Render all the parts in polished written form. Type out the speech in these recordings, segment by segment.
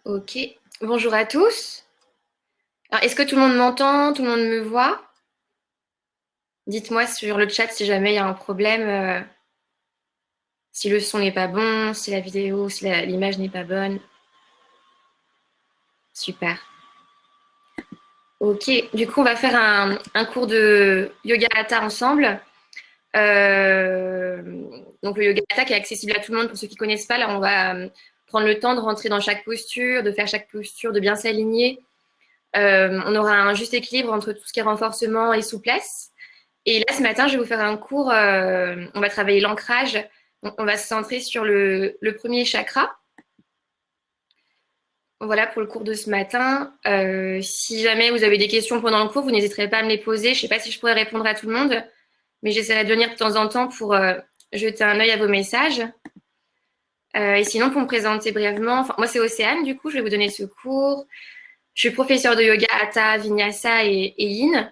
Ok. Bonjour à tous. Alors, est-ce que tout le monde m'entend? Tout le monde me voit? Dites-moi sur le chat si jamais il y a un problème, si le son n'est pas bon, si la vidéo, si l'image n'est pas bonne. Super. Ok. Du coup, on va faire un cours de yoga hatha ensemble. Euh, donc, le yoga hatha qui est accessible à tout le monde pour ceux qui ne connaissent pas. Là, on va prendre le temps de rentrer dans chaque posture, de faire chaque posture, de bien s'aligner. On aura un juste équilibre entre tout ce qui est renforcement et souplesse. Et là, ce matin, je vais vous faire un cours. On va travailler l'ancrage. On va se centrer sur le premier chakra. Voilà pour le cours de ce matin. Si jamais vous avez des questions pendant le cours, vous n'hésiterez pas à me les poser. Je ne sais pas si je pourrais répondre à tout le monde, mais j'essaierai de venir de temps en temps pour jeter un œil à vos messages. Et sinon, pour me présenter brièvement, moi, c'est Océane, du coup, je vais vous donner ce cours. Je suis professeure de yoga, hatha, vinyasa et yin.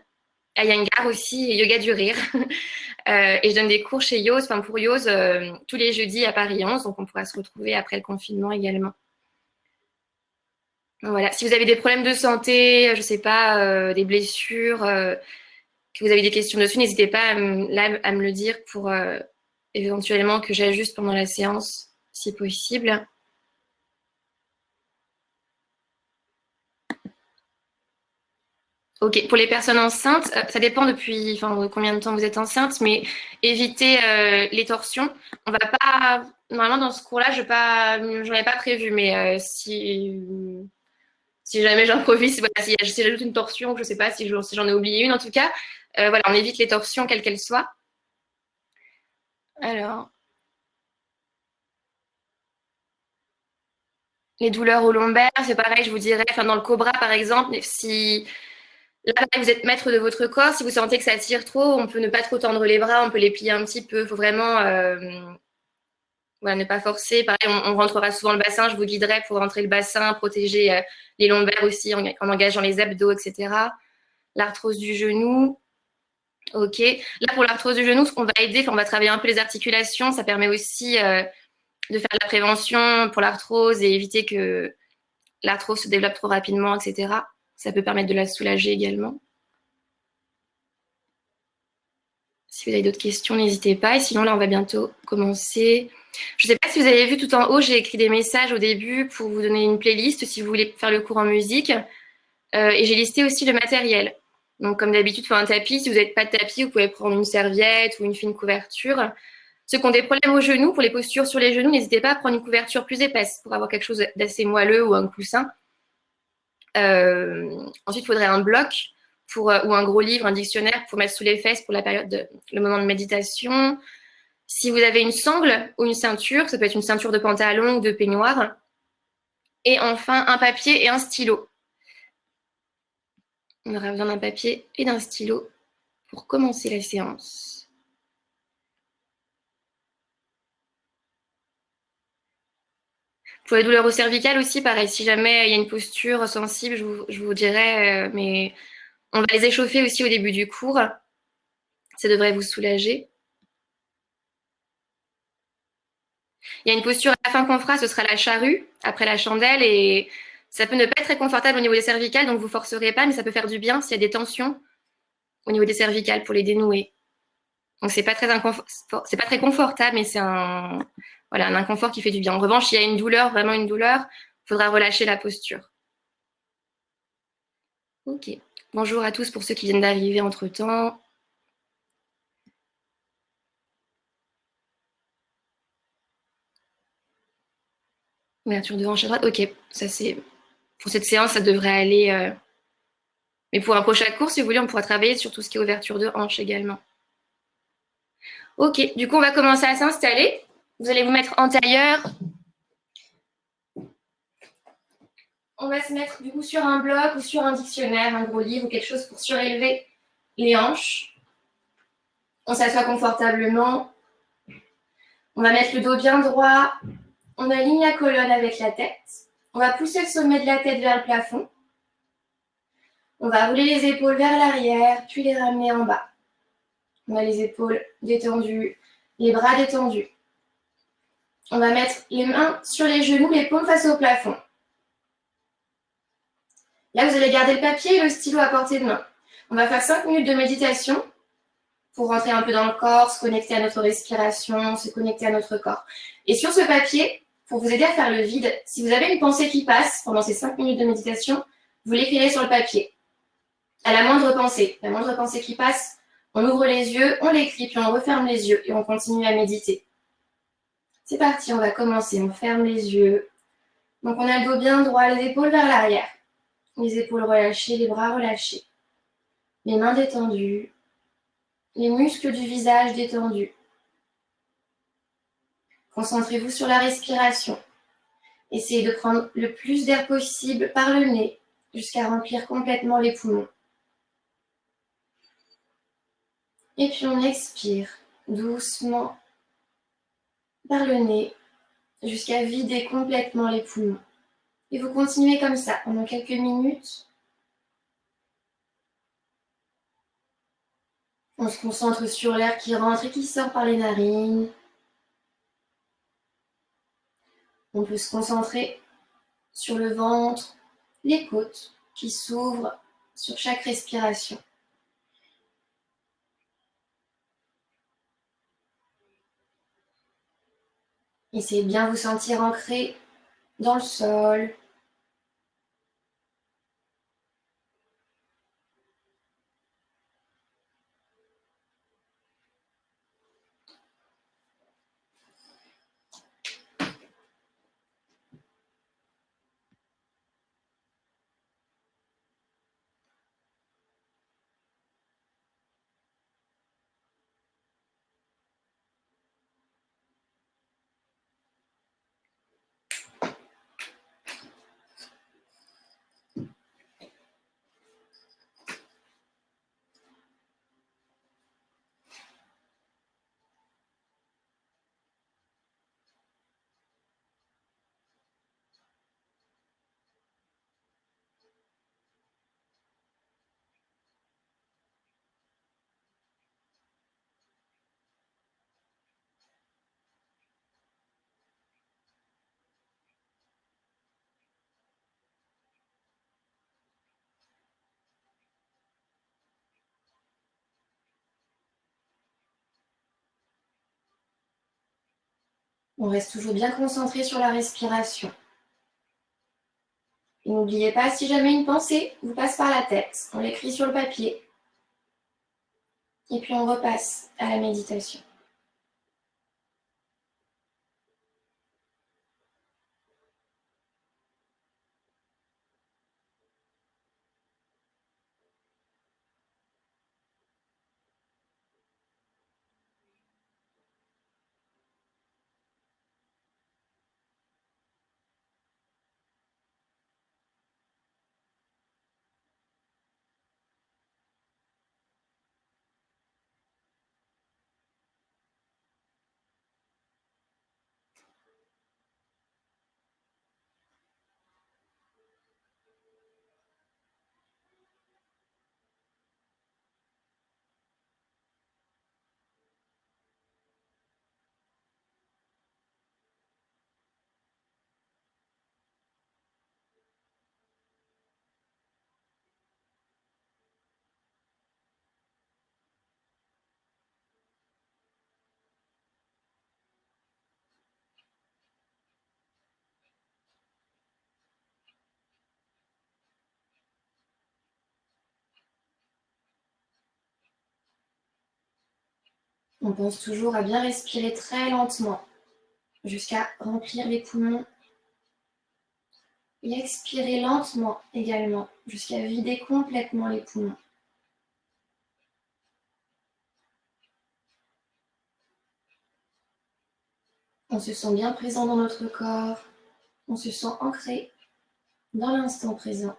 Iyengar aussi, et yoga du rire. Et je donne des cours chez Yos, pour Yos, tous les jeudis à Paris 11, donc on pourra se retrouver après le confinement également. Voilà. Si vous avez des problèmes de santé, je ne sais pas, des blessures, que vous avez des questions dessus, n'hésitez pas à me le dire pour éventuellement que j'ajuste pendant la séance, si possible. Ok, pour les personnes enceintes, ça dépend depuis combien de temps vous êtes enceinte, mais évitez les torsions. On va pas, normalement dans ce cours-là, j'en ai pas prévu, mais si jamais j'improvise, voilà, si j'ajoute une torsion, je sais pas si j'en ai oublié une en tout cas, voilà, on évite les torsions quelles qu'elles soient. Alors, les douleurs au lombaire, c'est pareil, je vous dirais, dans le cobra par exemple, si là, vous êtes maître de votre corps. Si vous sentez que ça tire trop, on peut ne pas trop tendre les bras, on peut les plier un petit peu. Il faut vraiment voilà, ne pas forcer. Pareil, on rentrera souvent le bassin. Je vous guiderai pour rentrer le bassin, protéger les lombaires aussi en engageant les abdos, etc. L'arthrose du genou. Ok. Là, pour l'arthrose du genou, on va aider, on va travailler un peu les articulations. Ça permet aussi de faire de la prévention pour l'arthrose et éviter que l'arthrose se développe trop rapidement, etc. Ça peut permettre de la soulager également. Si vous avez d'autres questions, n'hésitez pas. Et sinon, là, on va bientôt commencer. Je ne sais pas si vous avez vu tout en haut, j'ai écrit des messages au début pour vous donner une playlist si vous voulez faire le cours en musique. Et j'ai listé aussi le matériel. Donc, comme d'habitude, il faut un tapis. Si vous n'avez pas de tapis, vous pouvez prendre une serviette ou une fine couverture. Ceux qui ont des problèmes aux genoux, pour les postures sur les genoux, n'hésitez pas à prendre une couverture plus épaisse pour avoir quelque chose d'assez moelleux ou un coussin. Ensuite, il faudrait un bloc ou un gros livre, un dictionnaire pour mettre sous les fesses pour le moment de méditation. Si vous avez une sangle ou une ceinture, ça peut être une ceinture de pantalon ou de peignoir. Et enfin, un papier et un stylo. On aura besoin d'un papier et d'un stylo pour commencer la séance. Pour les douleurs au cervical aussi, pareil, si jamais il y a une posture sensible, je vous dirais, mais on va les échauffer aussi au début du cours. Ça devrait vous soulager. Il y a une posture à la fin qu'on fera, ce sera la charrue, après la chandelle, et ça peut ne pas être très confortable au niveau des cervicales, donc vous ne forcerez pas, mais ça peut faire du bien s'il y a des tensions au niveau des cervicales pour les dénouer. Donc c'est pas très confortable, mais c'est un inconfort qui fait du bien. En revanche, s'il y a une douleur, vraiment une douleur, il faudra relâcher la posture. Ok. Bonjour à tous pour ceux qui viennent d'arriver entre-temps. Ouverture de hanche à droite. Ok, ça c'est pour cette séance, ça devrait aller. Mais pour un prochain cours, si vous voulez, on pourra travailler sur tout ce qui est ouverture de hanche également. Ok, du coup, on va commencer à s'installer. Vous allez vous mettre en tailleur. On va se mettre du coup sur un bloc ou sur un dictionnaire, un gros livre ou quelque chose pour surélever les hanches. On s'assoit confortablement. On va mettre le dos bien droit. On aligne la colonne avec la tête. On va pousser le sommet de la tête vers le plafond. On va rouler les épaules vers l'arrière, puis les ramener en bas. On a les épaules détendues, les bras détendus. On va mettre les mains sur les genoux, les paumes face au plafond. Là, vous allez garder le papier et le stylo à portée de main. On va faire 5 minutes de méditation pour rentrer un peu dans le corps, se connecter à notre respiration, se connecter à notre corps. Et sur ce papier, pour vous aider à faire le vide, si vous avez une pensée qui passe pendant ces 5 minutes de méditation, vous l'écrivez sur le papier. À la moindre pensée qui passe, on ouvre les yeux, on l'écrit, puis on referme les yeux et on continue à méditer. C'est parti, on va commencer. On ferme les yeux. Donc on a le dos bien droit, les épaules vers l'arrière. Les épaules relâchées, les bras relâchés. Les mains détendues. Les muscles du visage détendus. Concentrez-vous sur la respiration. Essayez de prendre le plus d'air possible par le nez jusqu'à remplir complètement les poumons. Et puis on expire doucement par le nez jusqu'à vider complètement les poumons. Et vous continuez comme ça pendant quelques minutes. On se concentre sur l'air qui rentre et qui sort par les narines. On peut se concentrer sur le ventre, les côtes qui s'ouvrent sur chaque respiration. Essayez de bien vous sentir ancré dans le sol. On reste toujours bien concentré sur la respiration. Et n'oubliez pas, si jamais une pensée vous passe par la tête, on l'écrit sur le papier. Et puis on repasse à la méditation. On pense toujours à bien respirer très lentement jusqu'à remplir les poumons. Et expirer lentement également jusqu'à vider complètement les poumons. On se sent bien présent dans notre corps. On se sent ancré dans l'instant présent.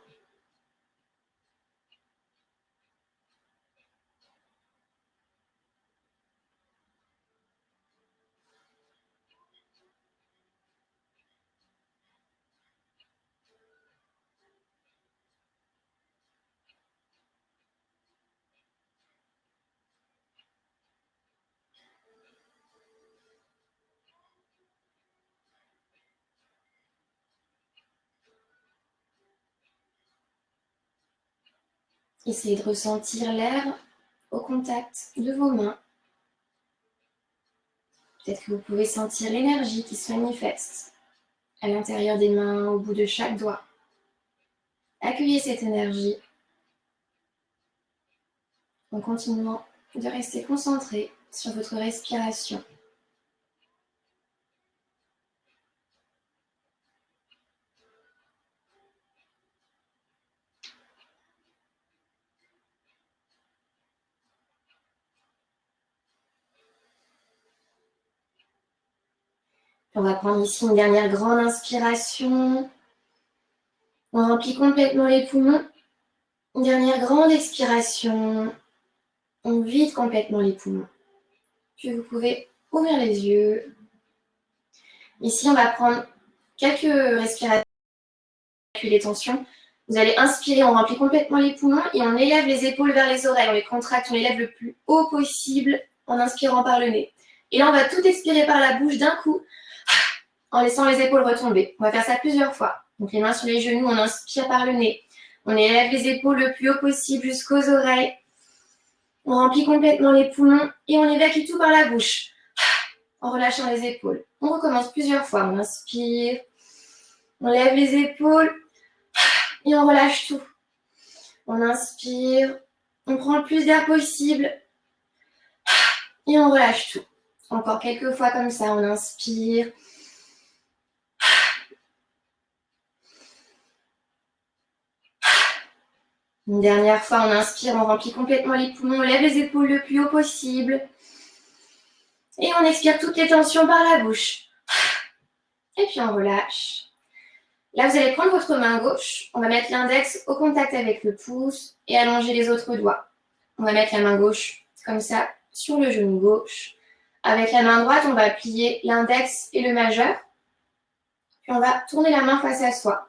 Essayez de ressentir l'air au contact de vos mains. Peut-être que vous pouvez sentir l'énergie qui se manifeste à l'intérieur des mains, au bout de chaque doigt. Accueillez cette énergie en continuant de rester concentré sur votre respiration. On va prendre ici une dernière grande inspiration. On remplit complètement les poumons. Une dernière grande expiration. On vide complètement les poumons. Puis vous pouvez ouvrir les yeux. Ici, on va prendre quelques respirations pour les tensions. Vous allez inspirer, on remplit complètement les poumons et on élève les épaules vers les oreilles. On les contracte, on les lève le plus haut possible en inspirant par le nez. Et là, on va tout expirer par la bouche d'un coup en laissant les épaules retomber. On va faire ça plusieurs fois. Donc les mains sur les genoux, on inspire par le nez. On élève les épaules le plus haut possible jusqu'aux oreilles. On remplit complètement les poumons et on évacue tout par la bouche en relâchant les épaules. On recommence plusieurs fois. On inspire, on lève les épaules et on relâche tout. On inspire, on prend le plus d'air possible et on relâche tout. Encore quelques fois comme ça, on inspire. Une dernière fois, on inspire, on remplit complètement les poumons, on lève les épaules le plus haut possible. Et on expire toutes les tensions par la bouche. Et puis on relâche. Là, vous allez prendre votre main gauche. On va mettre l'index au contact avec le pouce et allonger les autres doigts. On va mettre la main gauche comme ça sur le genou gauche. Avec la main droite, on va plier l'index et le majeur. Puis on va tourner la main face à soi.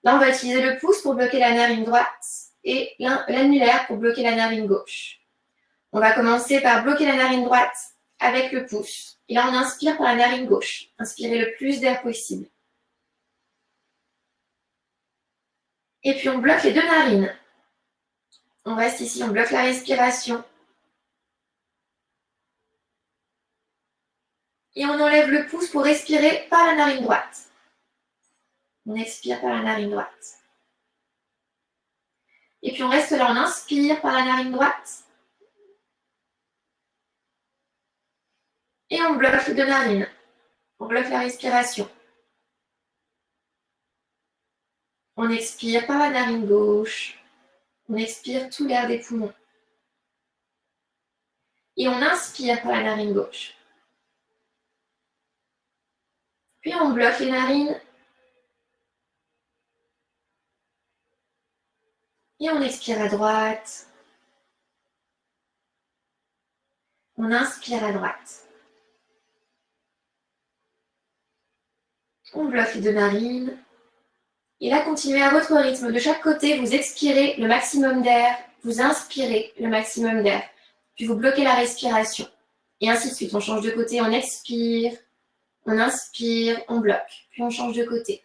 Là, on va utiliser le pouce pour bloquer la narine droite et l'annulaire pour bloquer la narine gauche. On va commencer par bloquer la narine droite avec le pouce. Et là, on inspire par la narine gauche. Inspirez le plus d'air possible. Et puis, on bloque les deux narines. On reste ici, on bloque la respiration. Et on enlève le pouce pour respirer par la narine droite. On expire par la narine droite. Et puis, on reste là, on inspire par la narine droite. Et on bloque les deux narines. On bloque la respiration. On expire par la narine gauche. On expire tout l'air des poumons. Et on inspire par la narine gauche. Puis on bloque les narines. Et on expire à droite. On inspire à droite. On bloque les deux narines. Et là, continuez à votre rythme. De chaque côté, vous expirez le maximum d'air. Vous inspirez le maximum d'air. Puis vous bloquez la respiration. Et ainsi de suite. On change de côté, on expire. On inspire, on bloque. Puis on change de côté.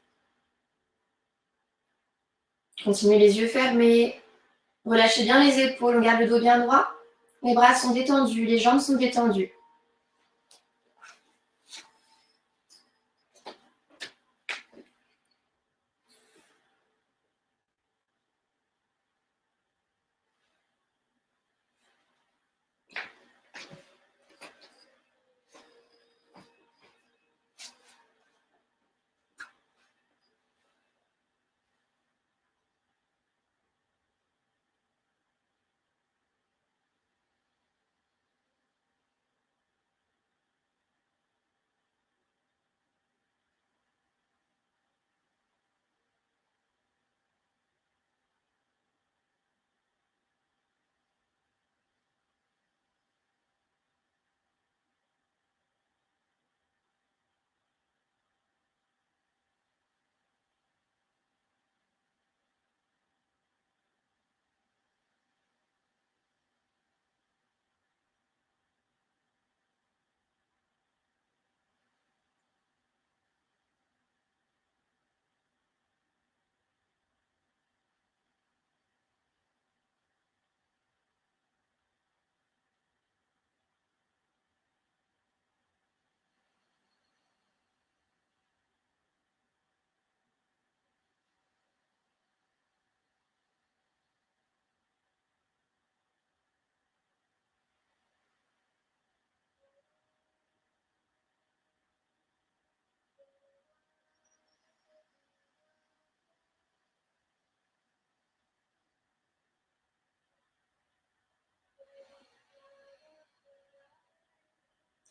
Continuez les yeux fermés. Relâchez bien les épaules. On garde le dos bien droit. Les bras sont détendus. Les jambes sont détendues.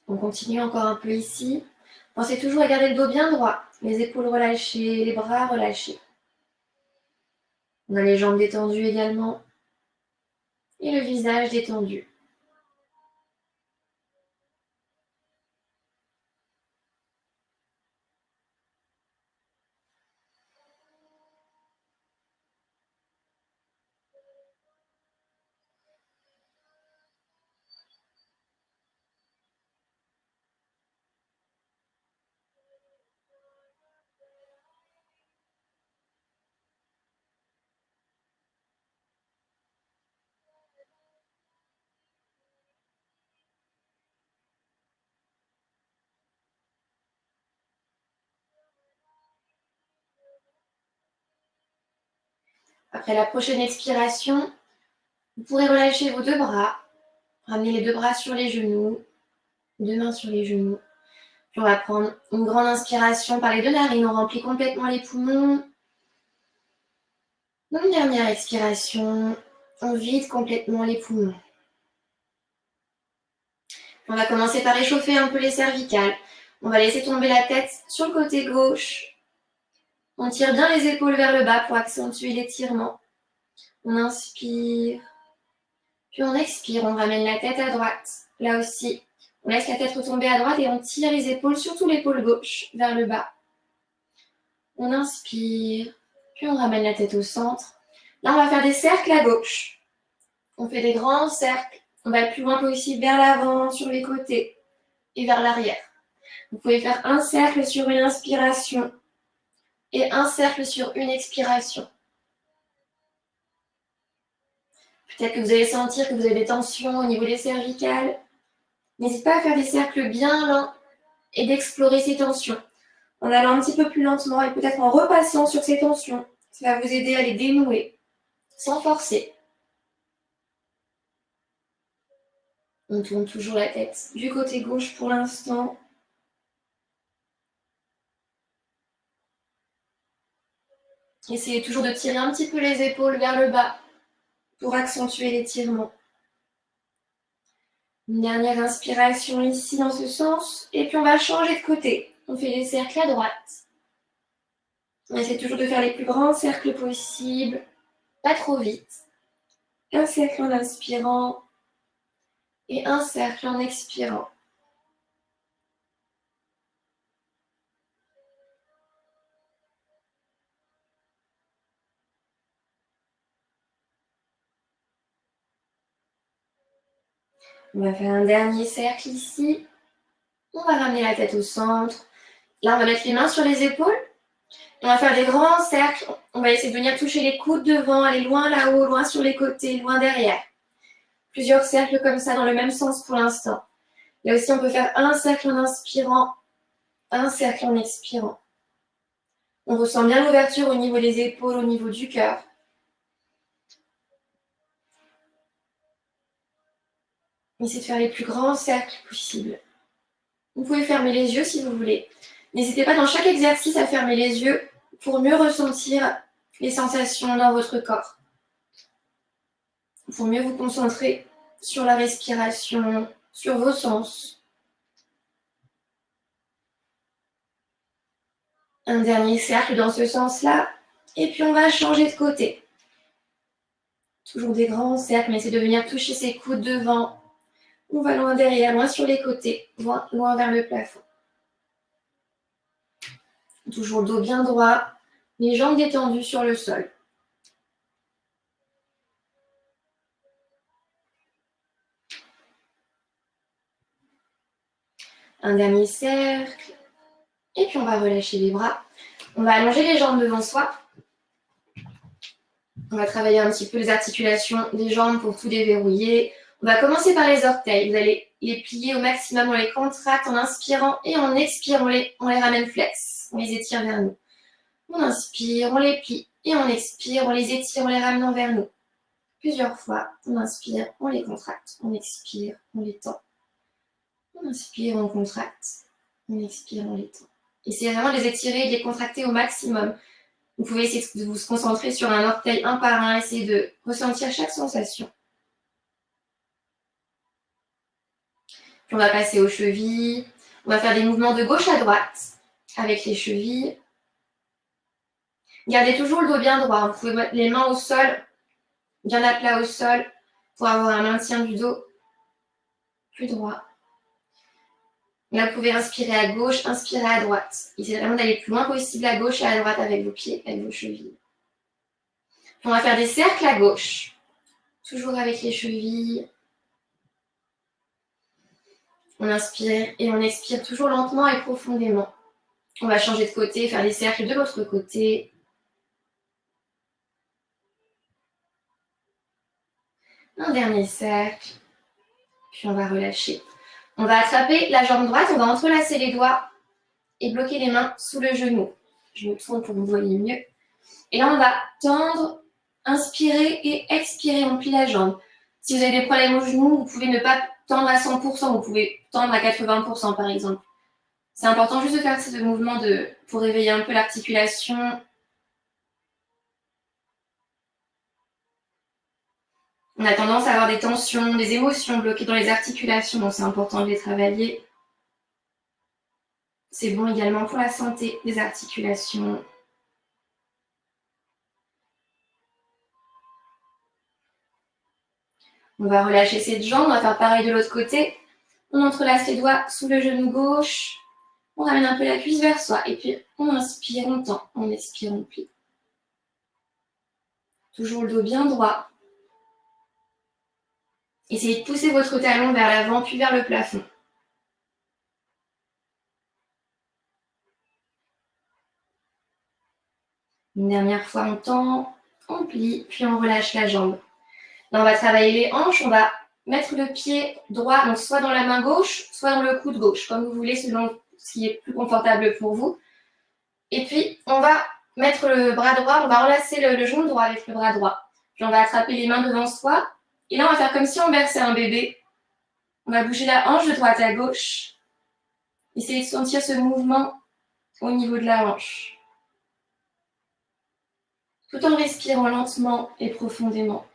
On continue encore un peu ici. Pensez toujours à garder le dos bien droit, les épaules relâchées, les bras relâchés. On a les jambes détendues également et le visage détendu. Après la prochaine expiration, vous pourrez relâcher vos deux bras, ramener les deux bras sur les genoux, deux mains sur les genoux. Puis on va prendre une grande inspiration par les deux narines, on remplit complètement les poumons. Une dernière expiration, on vide complètement les poumons. On va commencer par échauffer un peu les cervicales. On va laisser tomber la tête sur le côté gauche. On tire bien les épaules vers le bas pour accentuer l'étirement. On inspire, puis on expire, on ramène la tête à droite. Là aussi, on laisse la tête retomber à droite et on tire les épaules, surtout l'épaule gauche, vers le bas. On inspire, puis on ramène la tête au centre. Là, on va faire des cercles à gauche. On fait des grands cercles. On va le plus loin possible vers l'avant, sur les côtés et vers l'arrière. Vous pouvez faire un cercle sur une inspiration et un cercle sur une expiration. Peut-être que vous allez sentir que vous avez des tensions au niveau des cervicales. N'hésitez pas à faire des cercles bien lents et d'explorer ces tensions. En allant un petit peu plus lentement et peut-être en repassant sur ces tensions. Ça va vous aider à les dénouer sans forcer. On tourne toujours la tête du côté gauche pour l'instant. Essayez toujours de tirer un petit peu les épaules vers le bas pour accentuer l'étirement. Une dernière inspiration ici dans ce sens. Et puis on va changer de côté. On fait des cercles à droite. On essaie toujours de faire les plus grands cercles possibles. Pas trop vite. Un cercle en inspirant et un cercle en expirant. On va faire un dernier cercle ici. On va ramener la tête au centre. Là, on va mettre les mains sur les épaules. On va faire des grands cercles. On va essayer de venir toucher les coudes devant, aller loin là-haut, loin sur les côtés, loin derrière. Plusieurs cercles comme ça dans le même sens pour l'instant. Là aussi, on peut faire un cercle en inspirant, un cercle en expirant. On ressent bien l'ouverture au niveau des épaules, au niveau du cœur. Essayez de faire les plus grands cercles possibles. Vous pouvez fermer les yeux si vous voulez. N'hésitez pas dans chaque exercice à fermer les yeux pour mieux ressentir les sensations dans votre corps. Pour mieux vous concentrer sur la respiration, sur vos sens. Un dernier cercle dans ce sens-là. Et puis on va changer de côté. Toujours des grands cercles, mais essayez de venir toucher ses coudes devant. On va loin derrière, loin sur les côtés, loin vers le plafond. Toujours le dos bien droit, les jambes détendues sur le sol. Un dernier cercle. Et puis on va relâcher les bras. On va allonger les jambes devant soi. On va travailler un petit peu les articulations des jambes pour tout déverrouiller. On va commencer par les orteils. Vous allez les plier au maximum, on les contracte en inspirant et en expirant, on les ramène flex. On les étire vers nous. On inspire, on les plie et on expire, on les étire, on les ramène vers nous. Plusieurs fois, on inspire, on les contracte, on expire, on les tend. On inspire, on contracte, on expire, on les tend. Essayez vraiment de les étirer et de les contracter au maximum. Vous pouvez essayer de vous concentrer sur un orteil un par un, essayer de ressentir chaque sensation. Puis On va passer aux chevilles. On va faire des mouvements de gauche à droite avec les chevilles. Gardez toujours le dos bien droit. Vous pouvez mettre les mains au sol, bien à plat au sol, pour avoir un maintien du dos plus droit. Là, vous pouvez inspirer à gauche, inspirer à droite. Essayez vraiment d'aller le plus loin possible à gauche et à droite avec vos pieds, avec vos chevilles. Puis on va faire des cercles à gauche. Toujours avec les chevilles. On inspire et on expire toujours lentement et profondément. On va changer de côté, faire des cercles de l'autre côté. Un dernier cercle. Puis on va relâcher. On va attraper la jambe droite, on va entrelacer les doigts et bloquer les mains sous le genou. Je me tourne pour que vous voyez mieux. Et là, on va tendre, inspirer et expirer. On plie la jambe. Si vous avez des problèmes au genou, vous pouvez ne pas tendre à 100%, vous pouvez tendre à 80% par exemple. C'est important juste de faire ce mouvement pour réveiller un peu l'articulation. On a tendance à avoir des tensions, des émotions bloquées dans les articulations, donc c'est important de les travailler. C'est bon également pour la santé des articulations. On va relâcher cette jambe, on va faire pareil de l'autre côté. On entrelace les doigts sous le genou gauche. On ramène un peu la cuisse vers soi. Et puis, on inspire, on tend. On expire, on plie. Toujours le dos bien droit. Essayez de pousser votre talon vers l'avant, puis vers le plafond. Une dernière fois, on tend, on plie, puis on relâche la jambe. Là, on va travailler les hanches. On va mettre le pied droit, donc soit dans la main gauche, soit dans le coude gauche, comme vous voulez, selon ce qui est plus confortable pour vous. Et puis, on va mettre le bras droit, on va enlacer le genou droit avec le bras droit. Puis on va attraper les mains devant soi. Et là, on va faire comme si on berçait un bébé. On va bouger la hanche de droite à gauche. Essayez de sentir ce mouvement au niveau de la hanche. Tout en respirant lentement et profondément.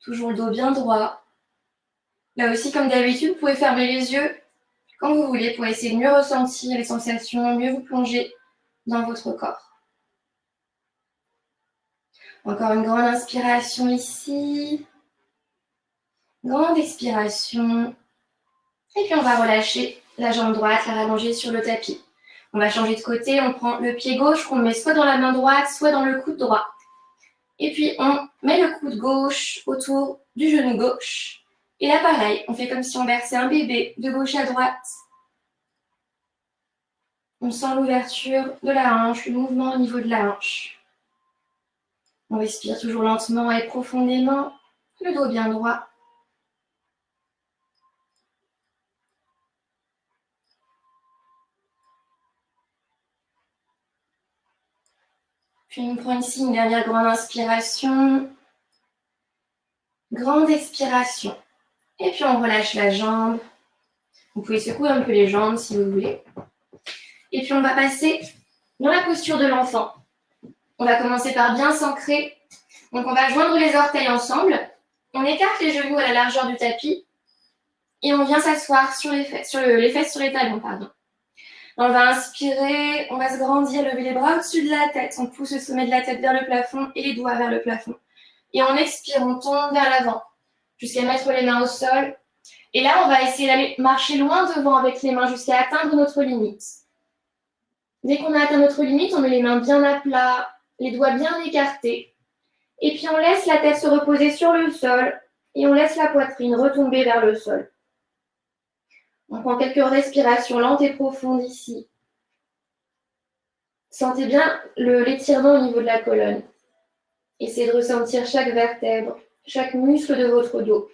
Toujours le dos bien droit. Là aussi, comme d'habitude, vous pouvez fermer les yeux quand vous voulez pour essayer de mieux ressentir les sensations, mieux vous plonger dans votre corps. Encore une grande inspiration ici. Grande expiration. Et puis on va relâcher la jambe droite, la rallonger sur le tapis. On va changer de côté, on prend le pied gauche qu'on met soit dans la main droite, soit dans le coude droit. Et puis on met le coude gauche autour du genou gauche. Et là pareil, on fait comme si on berçait un bébé de gauche à droite. On sent l'ouverture de la hanche, le mouvement au niveau de la hanche. On respire toujours lentement et profondément, le dos bien droit. Puis on prend ici une dernière grande inspiration. Grande expiration. Et puis on relâche la jambe. Vous pouvez secouer un peu les jambes si vous voulez. Et puis on va passer dans la posture de l'enfant. On va commencer par bien s'ancrer. Donc on va joindre les orteils ensemble. On écarte les genoux à la largeur du tapis. Et on vient s'asseoir sur les fesses, sur les talons, pardon. On va inspirer, on va se grandir, lever les bras au-dessus de la tête. On pousse le sommet de la tête vers le plafond et les doigts vers le plafond. Et on expire, on tombe vers l'avant jusqu'à mettre les mains au sol. Et là, on va essayer d'aller marcher loin devant avec les mains jusqu'à atteindre notre limite. Dès qu'on a atteint notre limite, on met les mains bien à plat, les doigts bien écartés. Et puis on laisse la tête se reposer sur le sol et on laisse la poitrine retomber vers le sol. On prend quelques respirations lentes et profondes ici. Sentez bien l'étirement au niveau de la colonne. Essayez de ressentir chaque vertèbre, chaque muscle de votre dos.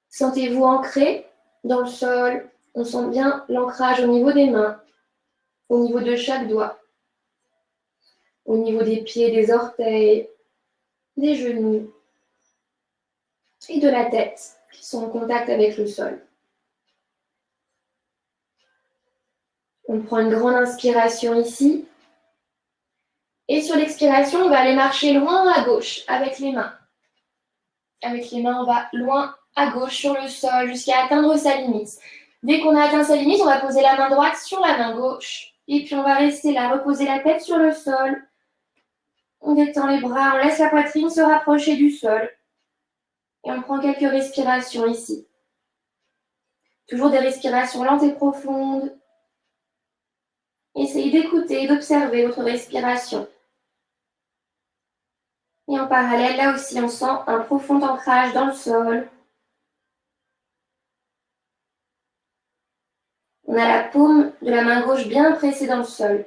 Sentez-vous ancré dans le sol. On sent bien l'ancrage au niveau des mains, au niveau de chaque doigt, au niveau des pieds, des orteils, des genoux et de la tête qui sont en contact avec le sol. On prend une grande inspiration ici. Et sur l'expiration, on va aller marcher loin à gauche avec les mains. Avec les mains, on va loin à gauche sur le sol jusqu'à atteindre sa limite. Dès qu'on a atteint sa limite, on va poser la main droite sur la main gauche. Et puis on va rester là, reposer la tête sur le sol. On détend les bras, on laisse la poitrine se rapprocher du sol. Et on prend quelques respirations ici. Toujours des respirations lentes et profondes. Essayez d'écouter et d'observer votre respiration. Et en parallèle, là aussi, on sent un profond ancrage dans le sol. On a la paume de la main gauche bien pressée dans le sol.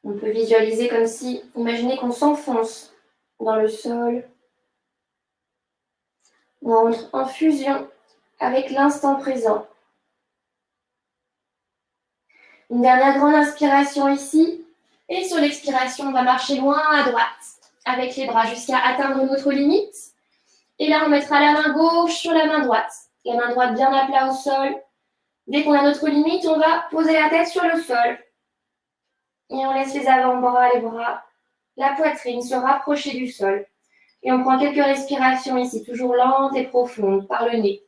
On peut visualiser comme si, imaginez qu'on s'enfonce dans le sol. On entre en fusion avec l'instant présent. Une dernière grande inspiration ici. Et sur l'expiration, on va marcher loin à droite avec les bras jusqu'à atteindre notre limite. Et là, on mettra la main gauche sur la main droite. La main droite bien à plat au sol. Dès qu'on a notre limite, on va poser la tête sur le sol. Et on laisse les avant-bras, les bras, la poitrine se rapprocher du sol. Et on prend quelques respirations ici, toujours lentes et profondes, par le nez.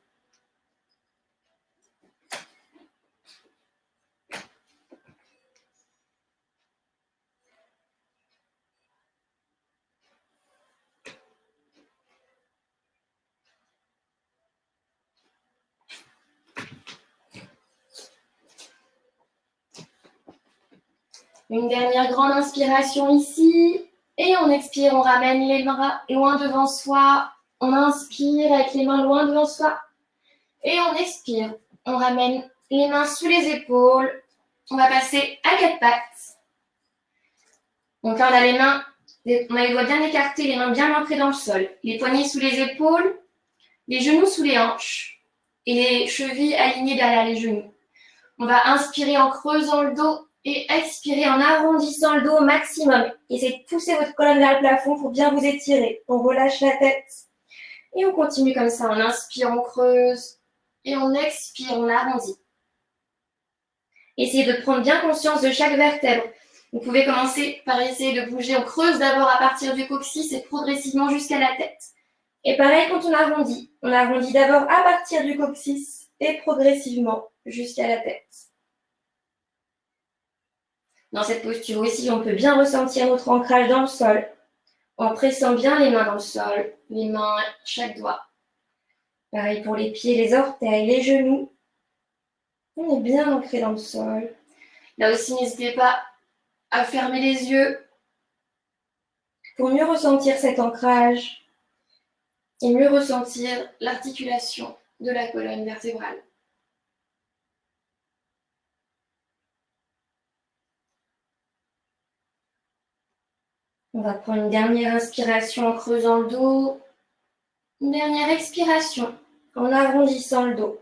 Une dernière grande inspiration ici. Et on expire, on ramène les bras loin devant soi. On inspire avec les mains loin devant soi. Et on expire. On ramène les mains sous les épaules. On va passer à quatre pattes. Donc là, on a les mains, on a les doigts bien écartés, les mains bien ancrées dans le sol. Les poignets sous les épaules, les genoux sous les hanches et les chevilles alignées derrière les genoux. On va inspirer en creusant le dos et expirer en arrondissant le dos au maximum. Essayez de pousser votre colonne vers le plafond pour bien vous étirer. On relâche la tête et on continue comme ça. On inspire, on creuse et on expire, on arrondit. Essayez de prendre bien conscience de chaque vertèbre. Vous pouvez commencer par essayer de bouger. On creuse d'abord à partir du coccyx et progressivement jusqu'à la tête. Et pareil quand on arrondit. On arrondit d'abord à partir du coccyx et progressivement jusqu'à la tête. Dans cette posture aussi, on peut bien ressentir notre ancrage dans le sol, en pressant bien les mains dans le sol, les mains, chaque doigt. Pareil pour les pieds, les orteils, les genoux. On est bien ancré dans le sol. Là aussi, n'hésitez pas à fermer les yeux pour mieux ressentir cet ancrage et mieux ressentir l'articulation de la colonne vertébrale. On va prendre une dernière inspiration en creusant le dos. Une dernière expiration en arrondissant le dos.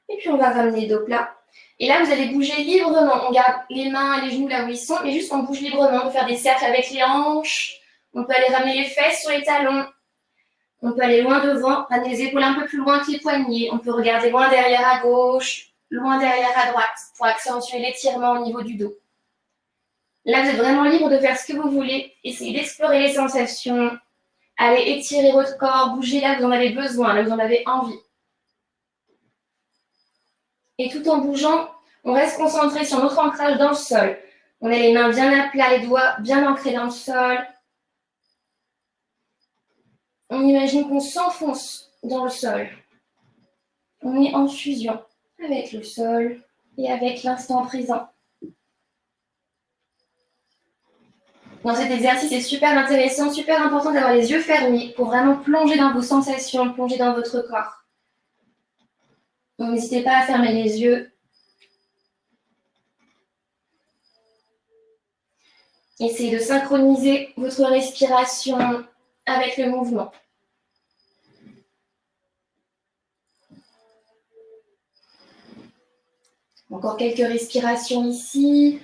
Et puis on va ramener le dos plat. Et là, vous allez bouger librement. On garde les mains et les genoux là où ils sont, mais juste on bouge librement. On peut faire des cercles avec les hanches. On peut aller ramener les fesses sur les talons. On peut aller loin devant, ramener les épaules un peu plus loin que les poignets. On peut regarder loin derrière à gauche, loin derrière à droite pour accentuer l'étirement au niveau du dos. Là, vous êtes vraiment libre de faire ce que vous voulez. Essayez d'explorer les sensations. Allez étirer votre corps, bougez là où vous en avez besoin, là où vous en avez envie. Et tout en bougeant, on reste concentré sur notre ancrage dans le sol. On a les mains bien à plat, les doigts bien ancrés dans le sol. On imagine qu'on s'enfonce dans le sol. On est en fusion avec le sol et avec l'instant présent. Dans cet exercice, c'est super intéressant, super important d'avoir les yeux fermés pour vraiment plonger dans vos sensations, plonger dans votre corps. Donc n'hésitez pas à fermer les yeux. Essayez de synchroniser votre respiration avec le mouvement. Encore quelques respirations ici.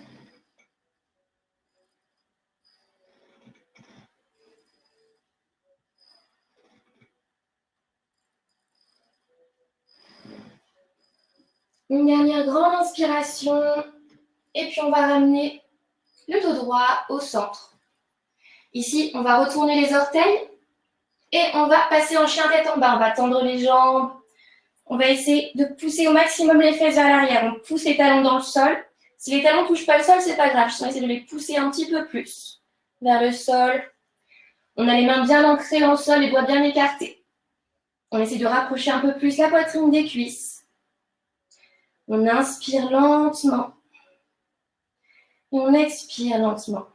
Une dernière grande inspiration. Et puis on va ramener le dos droit au centre. Ici, on va retourner les orteils et on va passer en chien tête en bas. On va tendre les jambes. On va essayer de pousser au maximum les fesses vers l'arrière. On pousse les talons dans le sol. Si les talons ne touchent pas le sol, c'est pas grave. On va essayer de les pousser un petit peu plus vers le sol. On a les mains bien ancrées dans le sol, les doigts bien écartés. On essaie de rapprocher un peu plus la poitrine des cuisses. On inspire lentement. Et on expire lentement.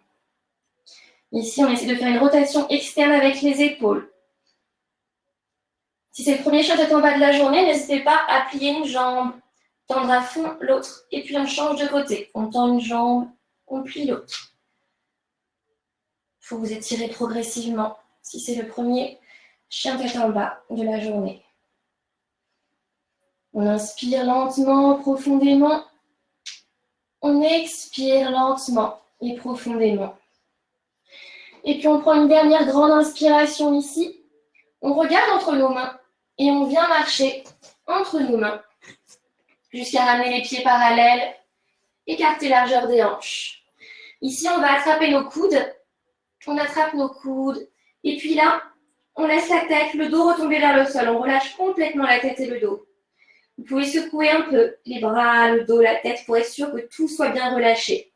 Ici, on essaie de faire une rotation externe avec les épaules. Si c'est le premier chien tête en bas de la journée, n'hésitez pas à plier une jambe, tendre à fond l'autre, et puis on change de côté. On tend une jambe, on plie l'autre. Il faut vous étirer progressivement si c'est le premier chien tête en bas de la journée. On inspire lentement, profondément. On expire lentement et profondément. Et puis on prend une dernière grande inspiration ici. On regarde entre nos mains et on vient marcher entre nos mains jusqu'à ramener les pieds parallèles, écarter largeur des hanches. Ici, on va attraper nos coudes. On attrape nos coudes. Et puis là, on laisse la tête, le dos retomber vers le sol. On relâche complètement la tête et le dos. Vous pouvez secouer un peu les bras, le dos, la tête pour être sûr que tout soit bien relâché.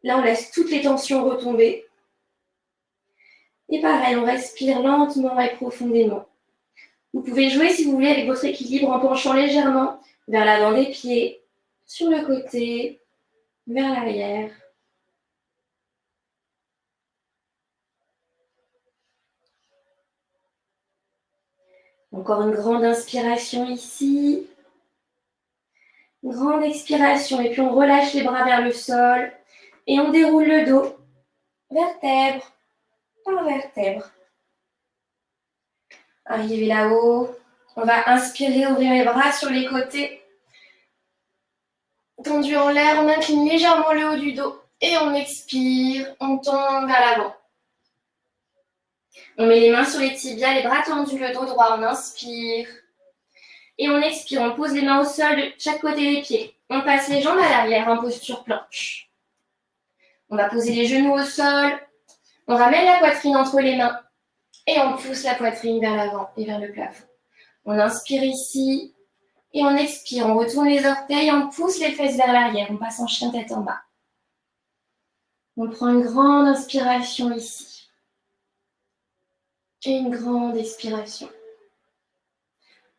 Là, on laisse toutes les tensions retomber. Et pareil, on respire lentement et profondément. Vous pouvez jouer, si vous voulez, avec votre équilibre en penchant légèrement vers l'avant des pieds, sur le côté, vers l'arrière. Encore une grande inspiration ici. Grande expiration. Et puis on relâche les bras vers le sol. Et on déroule le dos, vertèbre par vertèbre. Arrivez là-haut. On va inspirer, ouvrir les bras sur les côtés. Tendu en l'air, on incline légèrement le haut du dos. Et on expire, on tombe vers l'avant. On met les mains sur les tibias, les bras tendus, le dos droit. On inspire. Et on expire, on pose les mains au sol de chaque côté des pieds. On passe les jambes à l'arrière en posture planche. On va poser les genoux au sol. On ramène la poitrine entre les mains. Et on pousse la poitrine vers l'avant et vers le plafond. On inspire ici. Et on expire, on retourne les orteils, on pousse les fesses vers l'arrière. On passe en chien tête en bas. On prend une grande inspiration ici. Et une grande expiration.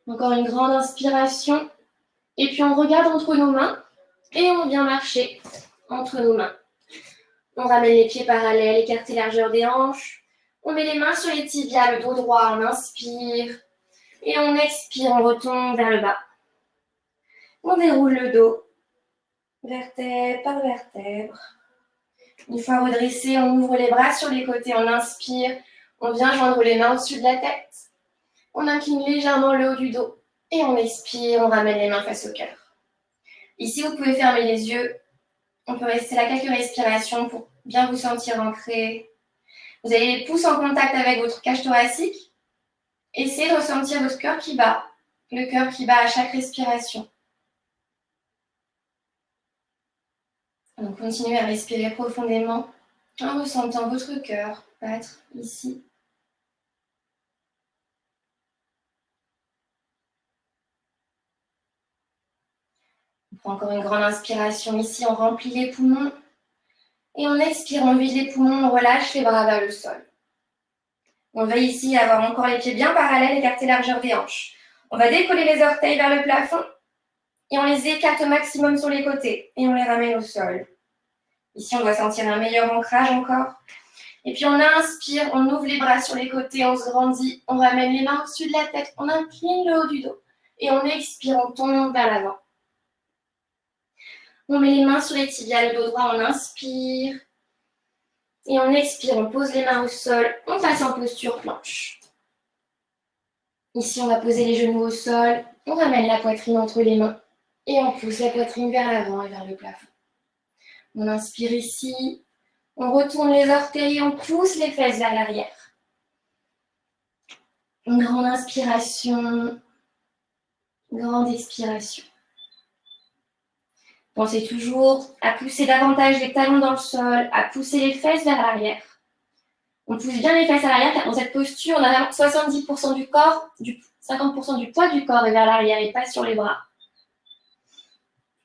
Encore une grande inspiration. Et puis on regarde entre nos mains. Et on vient marcher entre nos mains. On ramène les pieds parallèles, écarter largeur des hanches. On met les mains sur les tibias, le dos droit, on inspire. Et on expire, on retombe vers le bas. On déroule le dos, vertèbre par vertèbre. Une fois redressé, on ouvre les bras sur les côtés, on inspire. On vient joindre les mains au-dessus de la tête. On incline légèrement le haut du dos. Et on expire, on ramène les mains face au cœur. Ici, vous pouvez fermer les yeux. On peut rester là quelques respirations pour bien vous sentir ancré. Vous avez les pouces en contact avec votre cage thoracique. Essayez de ressentir votre cœur qui bat. Le cœur qui bat à chaque respiration. Donc, continuez à respirer profondément en ressentant votre cœur battre ici. On prend encore une grande inspiration ici, on remplit les poumons. Et on expire, on vide les poumons, on relâche les bras vers le sol. On va ici avoir encore les pieds bien parallèles, écarter largeur des hanches. On va décoller les orteils vers le plafond et on les écarte au maximum sur les côtés et on les ramène au sol. Ici, on va sentir un meilleur ancrage encore. Et puis, on inspire, on ouvre les bras sur les côtés, on se grandit, on ramène les mains au-dessus de la tête, on incline le haut du dos et on expire, on tombe vers l'avant. On met les mains sur les tibias, le dos droit, on inspire. Et on expire, on pose les mains au sol, on passe en posture planche. Ici, on va poser les genoux au sol, on ramène la poitrine entre les mains et on pousse la poitrine vers l'avant et vers le plafond. On inspire ici, on retourne les orteils, on pousse les fesses vers l'arrière. Une grande inspiration, une grande expiration. Pensez toujours à pousser davantage les talons dans le sol, à pousser les fesses vers l'arrière. On pousse bien les fesses à l'arrière, car dans cette posture, on a vraiment 70% du corps, 50% du poids du corps est vers l'arrière et pas sur les bras.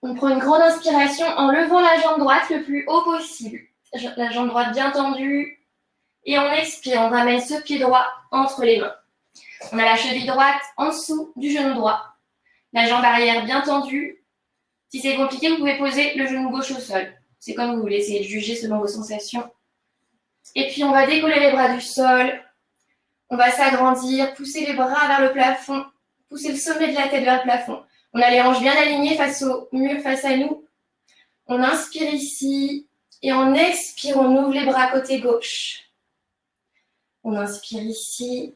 On prend une grande inspiration en levant la jambe droite le plus haut possible. La jambe droite bien tendue. Et on expire, on ramène ce pied droit entre les mains. On a la cheville droite en dessous du genou droit. La jambe arrière bien tendue. Si c'est compliqué, vous pouvez poser le genou gauche au sol. C'est comme vous voulez, essayez de juger selon vos sensations. Et puis on va décoller les bras du sol. On va s'agrandir, pousser les bras vers le plafond, pousser le sommet de la tête vers le plafond. On a les hanches bien alignées face au mur, face à nous. On inspire ici et on expire, on ouvre les bras côté gauche. On inspire ici,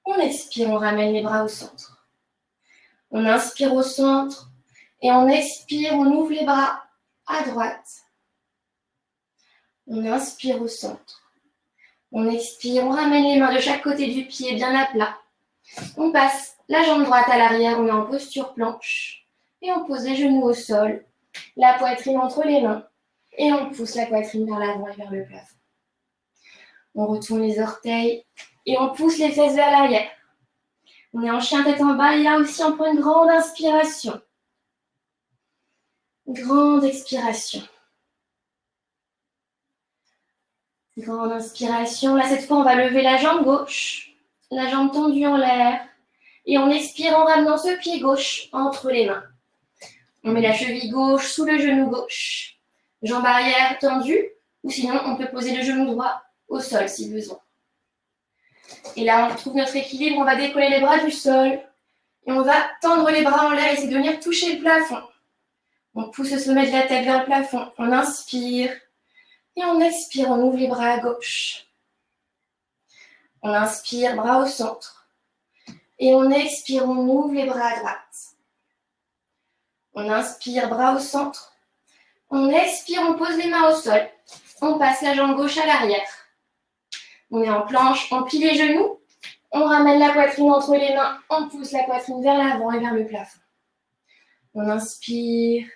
on expire, on ramène les bras au centre. On inspire au centre et on expire, on ouvre les bras à droite. On inspire au centre. On expire, on ramène les mains de chaque côté du pied bien à plat. On passe la jambe droite à l'arrière, on est en posture planche. Et on pose les genoux au sol, la poitrine entre les mains. Et on pousse la poitrine vers l'avant et vers le plafond. On retourne les orteils et on pousse les fesses vers l'arrière. On est en chien tête en bas et là aussi on prend une grande inspiration. Grande expiration. Grande inspiration. Là, cette fois, on va lever la jambe gauche, la jambe tendue en l'air. Et on expire en ramenant ce pied gauche entre les mains. On met la cheville gauche sous le genou gauche. Jambe arrière tendue. Ou sinon, on peut poser le genou droit au sol si besoin. Et là, on retrouve notre équilibre. On va décoller les bras du sol. Et on va tendre les bras en l'air et essayer de venir toucher le plafond. On pousse le sommet de la tête vers le plafond. On inspire. Et on expire, on ouvre les bras à gauche. On inspire, bras au centre. Et on expire, on ouvre les bras à droite. On inspire, bras au centre. On expire, on pose les mains au sol. On passe la jambe gauche à l'arrière. On est en planche, on plie les genoux. On ramène la poitrine entre les mains. On pousse la poitrine vers l'avant et vers le plafond. On inspire.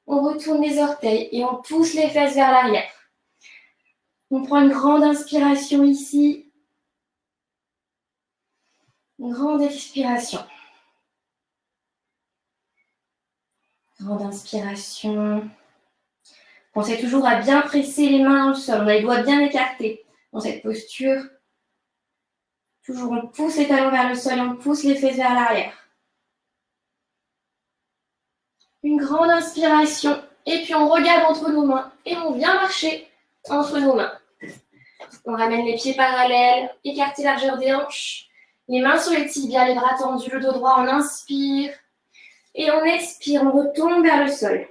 On retourne les orteils et on pousse les fesses vers l'arrière. On prend une grande inspiration ici. Une grande expiration. Grande inspiration. Pensez toujours à bien presser les mains dans le sol. On a les doigts bien écartés dans cette posture. Toujours, on pousse les talons vers le sol et on pousse les fesses vers l'arrière. Une grande inspiration. Et puis on regarde entre nos mains et on vient marcher entre nos mains. On ramène les pieds parallèles, écarter largeur des hanches. Les mains sur les tibias, les bras tendus, le dos droit, on inspire. Et on expire, on retombe vers le sol.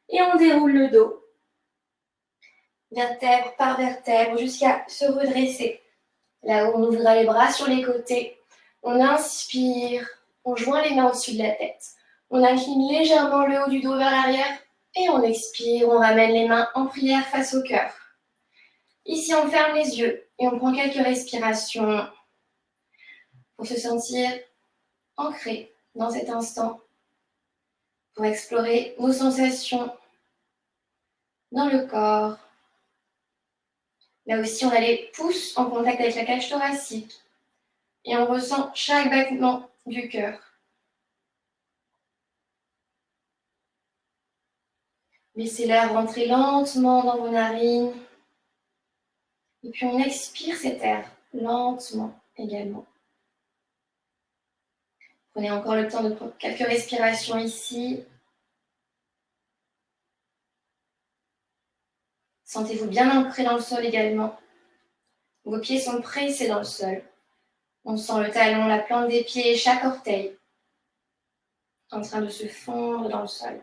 Et on déroule le dos. Vertèbre par vertèbre jusqu'à se redresser. Là où on ouvrira les bras sur les côtés. On inspire, on joint les mains au-dessus de la tête. On incline légèrement le haut du dos vers l'arrière. Et on expire, on ramène les mains en prière face au cœur. Ici, on ferme les yeux et on prend quelques respirations pour se sentir ancré dans cet instant, pour explorer nos sensations dans le corps. Là aussi, on a les pouces en contact avec la cage thoracique et on ressent chaque battement du cœur. Laissez l'air rentrer lentement dans vos narines. Et puis on expire cet air lentement également. Prenez encore le temps de prendre quelques respirations ici. Sentez-vous bien ancré dans le sol également. Vos pieds sont pressés dans le sol. On sent le talon, la plante des pieds et chaque orteil en train de se fondre dans le sol.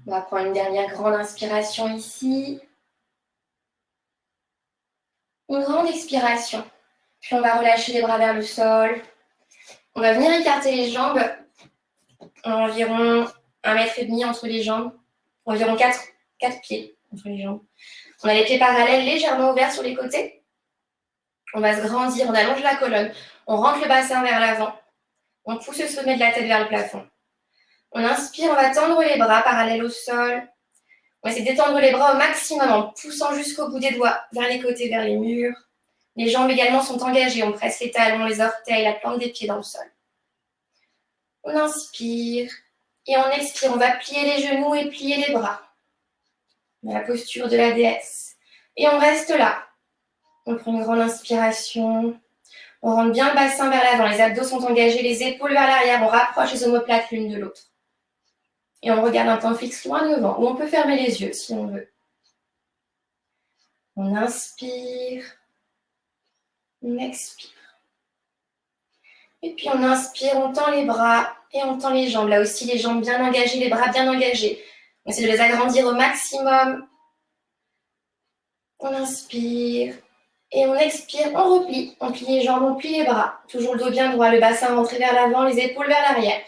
On va prendre une dernière grande inspiration ici. Une grande expiration. Puis on va relâcher les bras vers le sol. On va venir écarter les jambes environ 1,5 m entre les jambes. Environ 4 pieds entre les jambes. On a les pieds parallèles légèrement ouverts sur les côtés. On va se grandir, on allonge la colonne. On rentre le bassin vers l'avant. On pousse le sommet de la tête vers le plafond. On inspire, on va tendre les bras parallèles au sol. On va essayer d'étendre les bras au maximum en poussant jusqu'au bout des doigts, vers les côtés, vers les murs. Les jambes également sont engagées. On presse les talons, les orteils, la plante des pieds dans le sol. On inspire et on expire. On va plier les genoux et plier les bras. Dans la posture de la déesse. Et on reste là. On prend une grande inspiration. On rentre bien le bassin vers l'avant. Les abdos sont engagés, les épaules vers l'arrière. On rapproche les omoplates l'une de l'autre. Et on regarde un temps fixe loin devant. Ou on peut fermer les yeux si on veut. On inspire. On expire. Et puis on inspire, on tend les bras et on tend les jambes. Là aussi, les jambes bien engagées, les bras bien engagés. On essaie de les agrandir au maximum. On inspire et on expire, on replie. On plie les jambes, on plie les bras. Toujours le dos bien droit, le bassin rentré vers l'avant, les épaules vers l'arrière.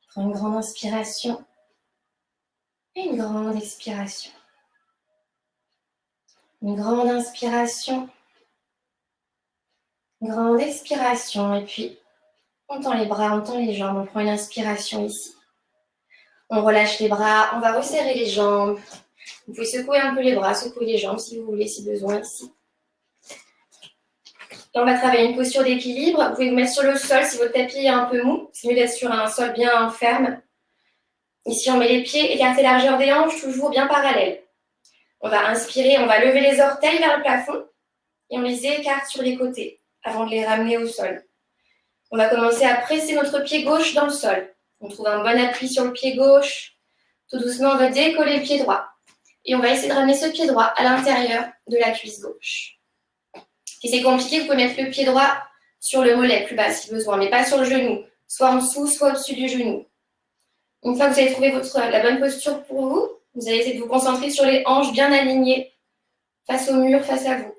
Prends une grande inspiration et une grande expiration. Une grande inspiration, une grande expiration. Et puis, on tend les bras, on tend les jambes. On prend une inspiration ici. On relâche les bras, on va resserrer les jambes. Vous pouvez secouer un peu les bras, secouer les jambes si vous voulez, si besoin ici. Là, on va travailler une posture d'équilibre. Vous pouvez vous mettre sur le sol si votre tapis est un peu mou. C'est mieux d'être sur un sol bien ferme. Ici, on met les pieds écartés largeur des hanches, toujours bien parallèles. On va inspirer, on va lever les orteils vers le plafond et on les écarte sur les côtés avant de les ramener au sol. On va commencer à presser notre pied gauche dans le sol. On trouve un bon appui sur le pied gauche. Tout doucement, on va décoller le pied droit. Et on va essayer de ramener ce pied droit à l'intérieur de la cuisse gauche. Si c'est compliqué, vous pouvez mettre le pied droit sur le mollet plus bas si besoin, mais pas sur le genou. Soit en dessous, soit au-dessus du genou. Une fois que vous avez trouvé la bonne posture pour vous, vous allez essayer de vous concentrer sur les hanches bien alignées face au mur, face à vous.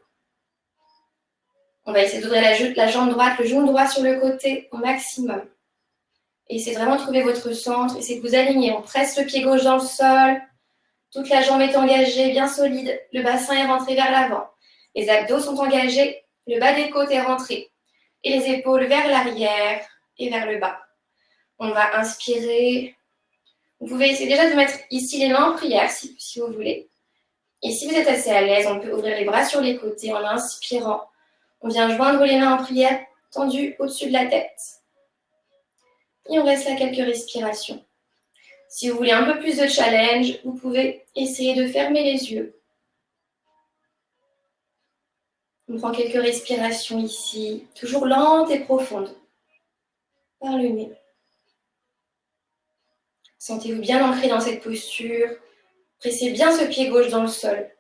On va essayer d'ouvrir la jambe droite, le genou droit sur le côté au maximum. Et essayez vraiment de trouver votre centre. Essayez de vous aligner. On presse le pied gauche dans le sol. Toute la jambe est engagée, bien solide. Le bassin est rentré vers l'avant. Les abdos sont engagés. Le bas des côtes est rentré. Et les épaules vers l'arrière et vers le bas. On va inspirer. Vous pouvez essayer déjà de mettre ici les mains en prière si vous voulez. Et si vous êtes assez à l'aise, on peut ouvrir les bras sur les côtés en inspirant. On vient joindre les mains en prière tendues au-dessus de la tête. Et on reste là quelques respirations. Si vous voulez un peu plus de challenge, vous pouvez essayer de fermer les yeux. On prend quelques respirations ici, toujours lentes et profondes, par le nez. Sentez-vous bien ancré dans cette posture. Pressez bien ce pied gauche dans le sol.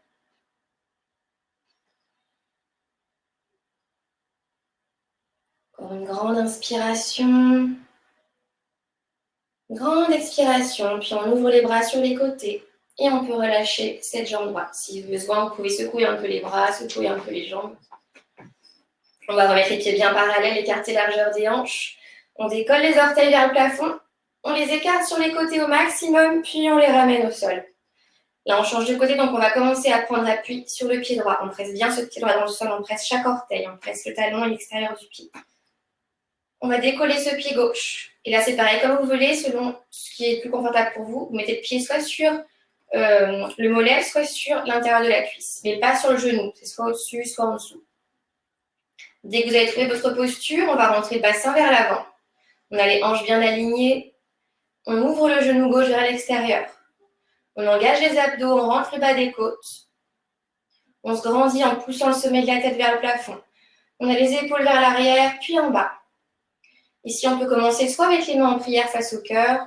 Encore une grande inspiration. Grande expiration, puis on ouvre les bras sur les côtés et on peut relâcher cette jambe droite. Si besoin, vous pouvez secouer un peu les bras, secouer un peu les jambes. On va remettre les pieds bien parallèles, écarter largeur des hanches. On décolle les orteils vers le plafond, on les écarte sur les côtés au maximum, puis on les ramène au sol. Là, on change de côté, donc on va commencer à prendre appui sur le pied droit. On presse bien ce pied droit dans le sol, on presse chaque orteil, on presse le talon et l'extérieur du pied. On va décoller ce pied gauche. Et là, c'est pareil, comme vous voulez, selon ce qui est plus confortable pour vous. Vous mettez le pied soit sur le mollet, soit sur l'intérieur de la cuisse. Mais pas sur le genou. C'est soit au-dessus, soit en dessous. Dès que vous avez trouvé votre posture, on va rentrer le bassin vers l'avant. On a les hanches bien alignées. On ouvre le genou gauche vers l'extérieur. On engage les abdos, on rentre le bas des côtes. On se grandit en poussant le sommet de la tête vers le plafond. On a les épaules vers l'arrière, puis en bas. Ici, on peut commencer soit avec les mains en prière face au cœur.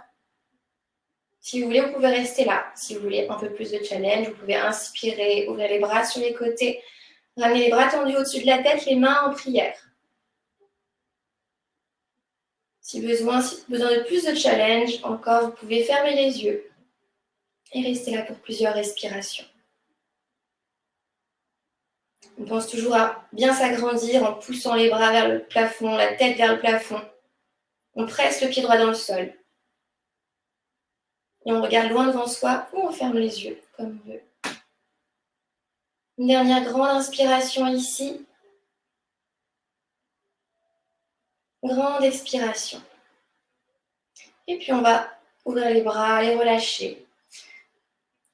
Si vous voulez, vous pouvez rester là. Si vous voulez un peu plus de challenge, vous pouvez inspirer, ouvrir les bras sur les côtés, ramener les bras tendus au-dessus de la tête, les mains en prière. Si besoin de plus de challenge, encore, vous pouvez fermer les yeux et rester là pour plusieurs respirations. On pense toujours à bien s'agrandir en poussant les bras vers le plafond, la tête vers le plafond. On presse le pied droit dans le sol. Et on regarde loin devant soi ou on ferme les yeux, comme on veut. Une dernière grande inspiration ici. Grande expiration. Et puis, on va ouvrir les bras, les relâcher.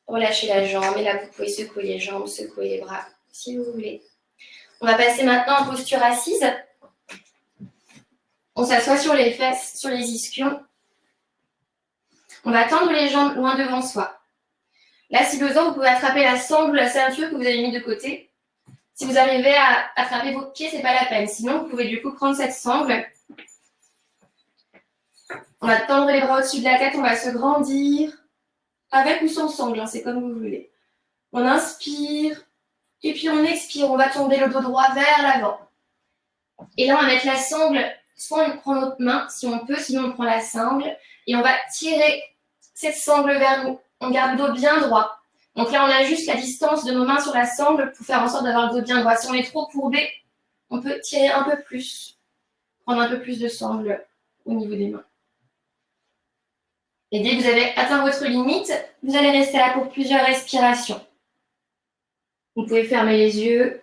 Relâchez la jambe et là, vous pouvez secouer les jambes, secouer les bras, si vous voulez. On va passer maintenant en posture assise. On s'assoit sur les fesses, sur les ischions. On va tendre les jambes loin devant soi. Là, si besoin, vous pouvez attraper la sangle ou la ceinture que vous avez mis de côté. Si vous arrivez à attraper vos pieds, c'est pas la peine. Sinon, vous pouvez du coup prendre cette sangle. On va tendre les bras au-dessus de la tête, on va se grandir. Avec ou sans sangle, hein, c'est comme vous voulez. On inspire, et puis on expire. On va tomber le dos droit vers l'avant. Et là, on va mettre la sangle, soit on prend notre main, si on peut, sinon on prend la sangle. Et on va tirer cette sangle vers nous. On garde le dos bien droit. Donc là, on ajuste la distance de nos mains sur la sangle pour faire en sorte d'avoir le dos bien droit. Si on est trop courbé, on peut tirer un peu plus, prendre un peu plus de sangle au niveau des mains. Et dès que vous avez atteint votre limite, vous allez rester là pour plusieurs respirations. Vous pouvez fermer les yeux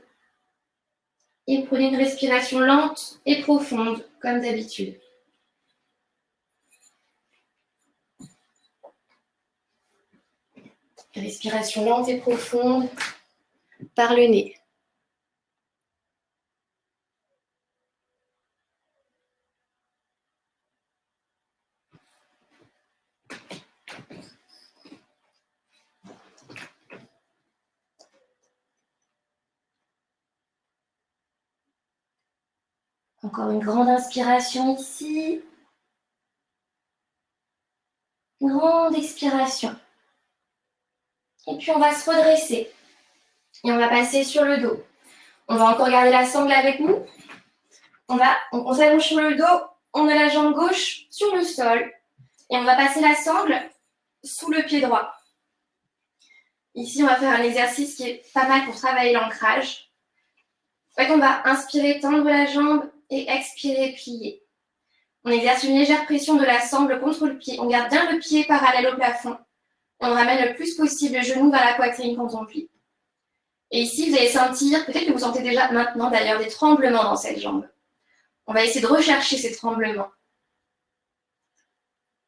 et prenez une respiration lente et profonde, comme d'habitude. Respiration lente et profonde par le nez. Encore une grande inspiration ici. Grande expiration. Et puis on va se redresser. Et on va passer sur le dos. On va encore garder la sangle avec nous. On s'allonge sur le dos. On a la jambe gauche sur le sol. Et on va passer la sangle sous le pied droit. Ici, on va faire un exercice qui est pas mal pour travailler l'ancrage. En fait, on va inspirer, tendre la jambe et expirer, plier. On exerce une légère pression de la sangle contre le pied. On garde bien le pied parallèle au plafond. Et on ramène le plus possible le genou vers la poitrine quand on plie. Et ici, vous allez sentir, peut-être que vous sentez déjà maintenant d'ailleurs, des tremblements dans cette jambe. On va essayer de rechercher ces tremblements.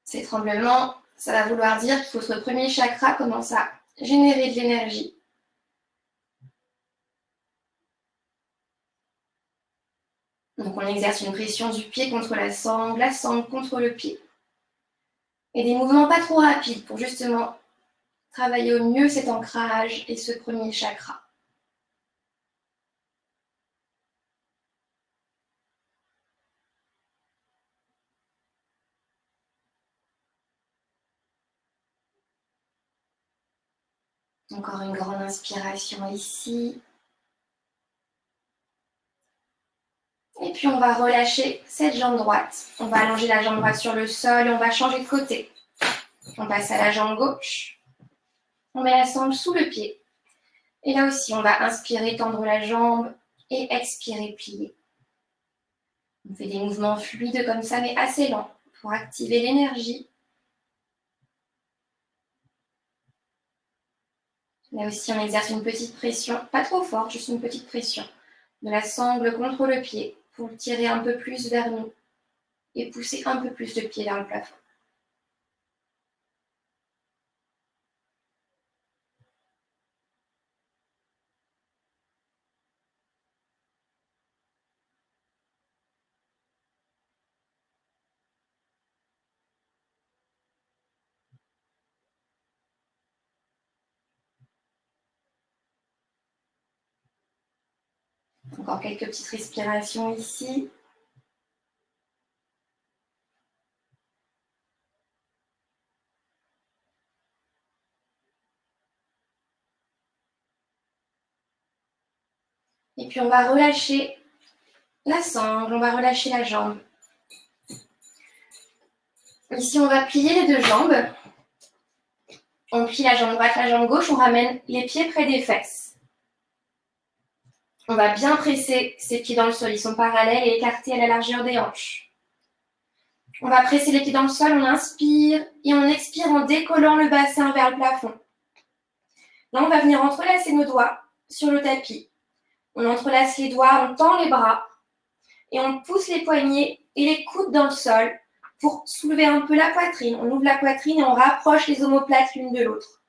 Ces tremblements, ça va vouloir dire que votre premier chakra commence à générer de l'énergie. Donc on exerce une pression du pied contre la sangle contre le pied. Et des mouvements pas trop rapides pour justement travailler au mieux cet ancrage et ce premier chakra. Encore une grande inspiration ici. Et puis on va relâcher cette jambe droite. On va allonger la jambe droite sur le sol et on va changer de côté. On passe à la jambe gauche. On met la sangle sous le pied. Et là aussi, on va inspirer, tendre la jambe et expirer, plier. On fait des mouvements fluides comme ça, mais assez lents pour activer l'énergie. Là aussi, on exerce une petite pression, pas trop forte, juste une petite pression de la sangle contre le pied pour le tirer un peu plus vers nous et pousser un peu plus le pied vers le plafond. Encore quelques petites respirations ici. Et puis on va relâcher la sangle, on va relâcher la jambe. Ici, on va plier les deux jambes. On plie la jambe droite, la jambe gauche, on ramène les pieds près des fesses. On va bien presser ces pieds dans le sol, ils sont parallèles et écartés à la largeur des hanches. On va presser les pieds dans le sol, on inspire et on expire en décollant le bassin vers le plafond. Là, on va venir entrelacer nos doigts sur le tapis. On entrelace les doigts, on tend les bras et on pousse les poignets et les coudes dans le sol pour soulever un peu la poitrine. On ouvre la poitrine et on rapproche les omoplates l'une de l'autre.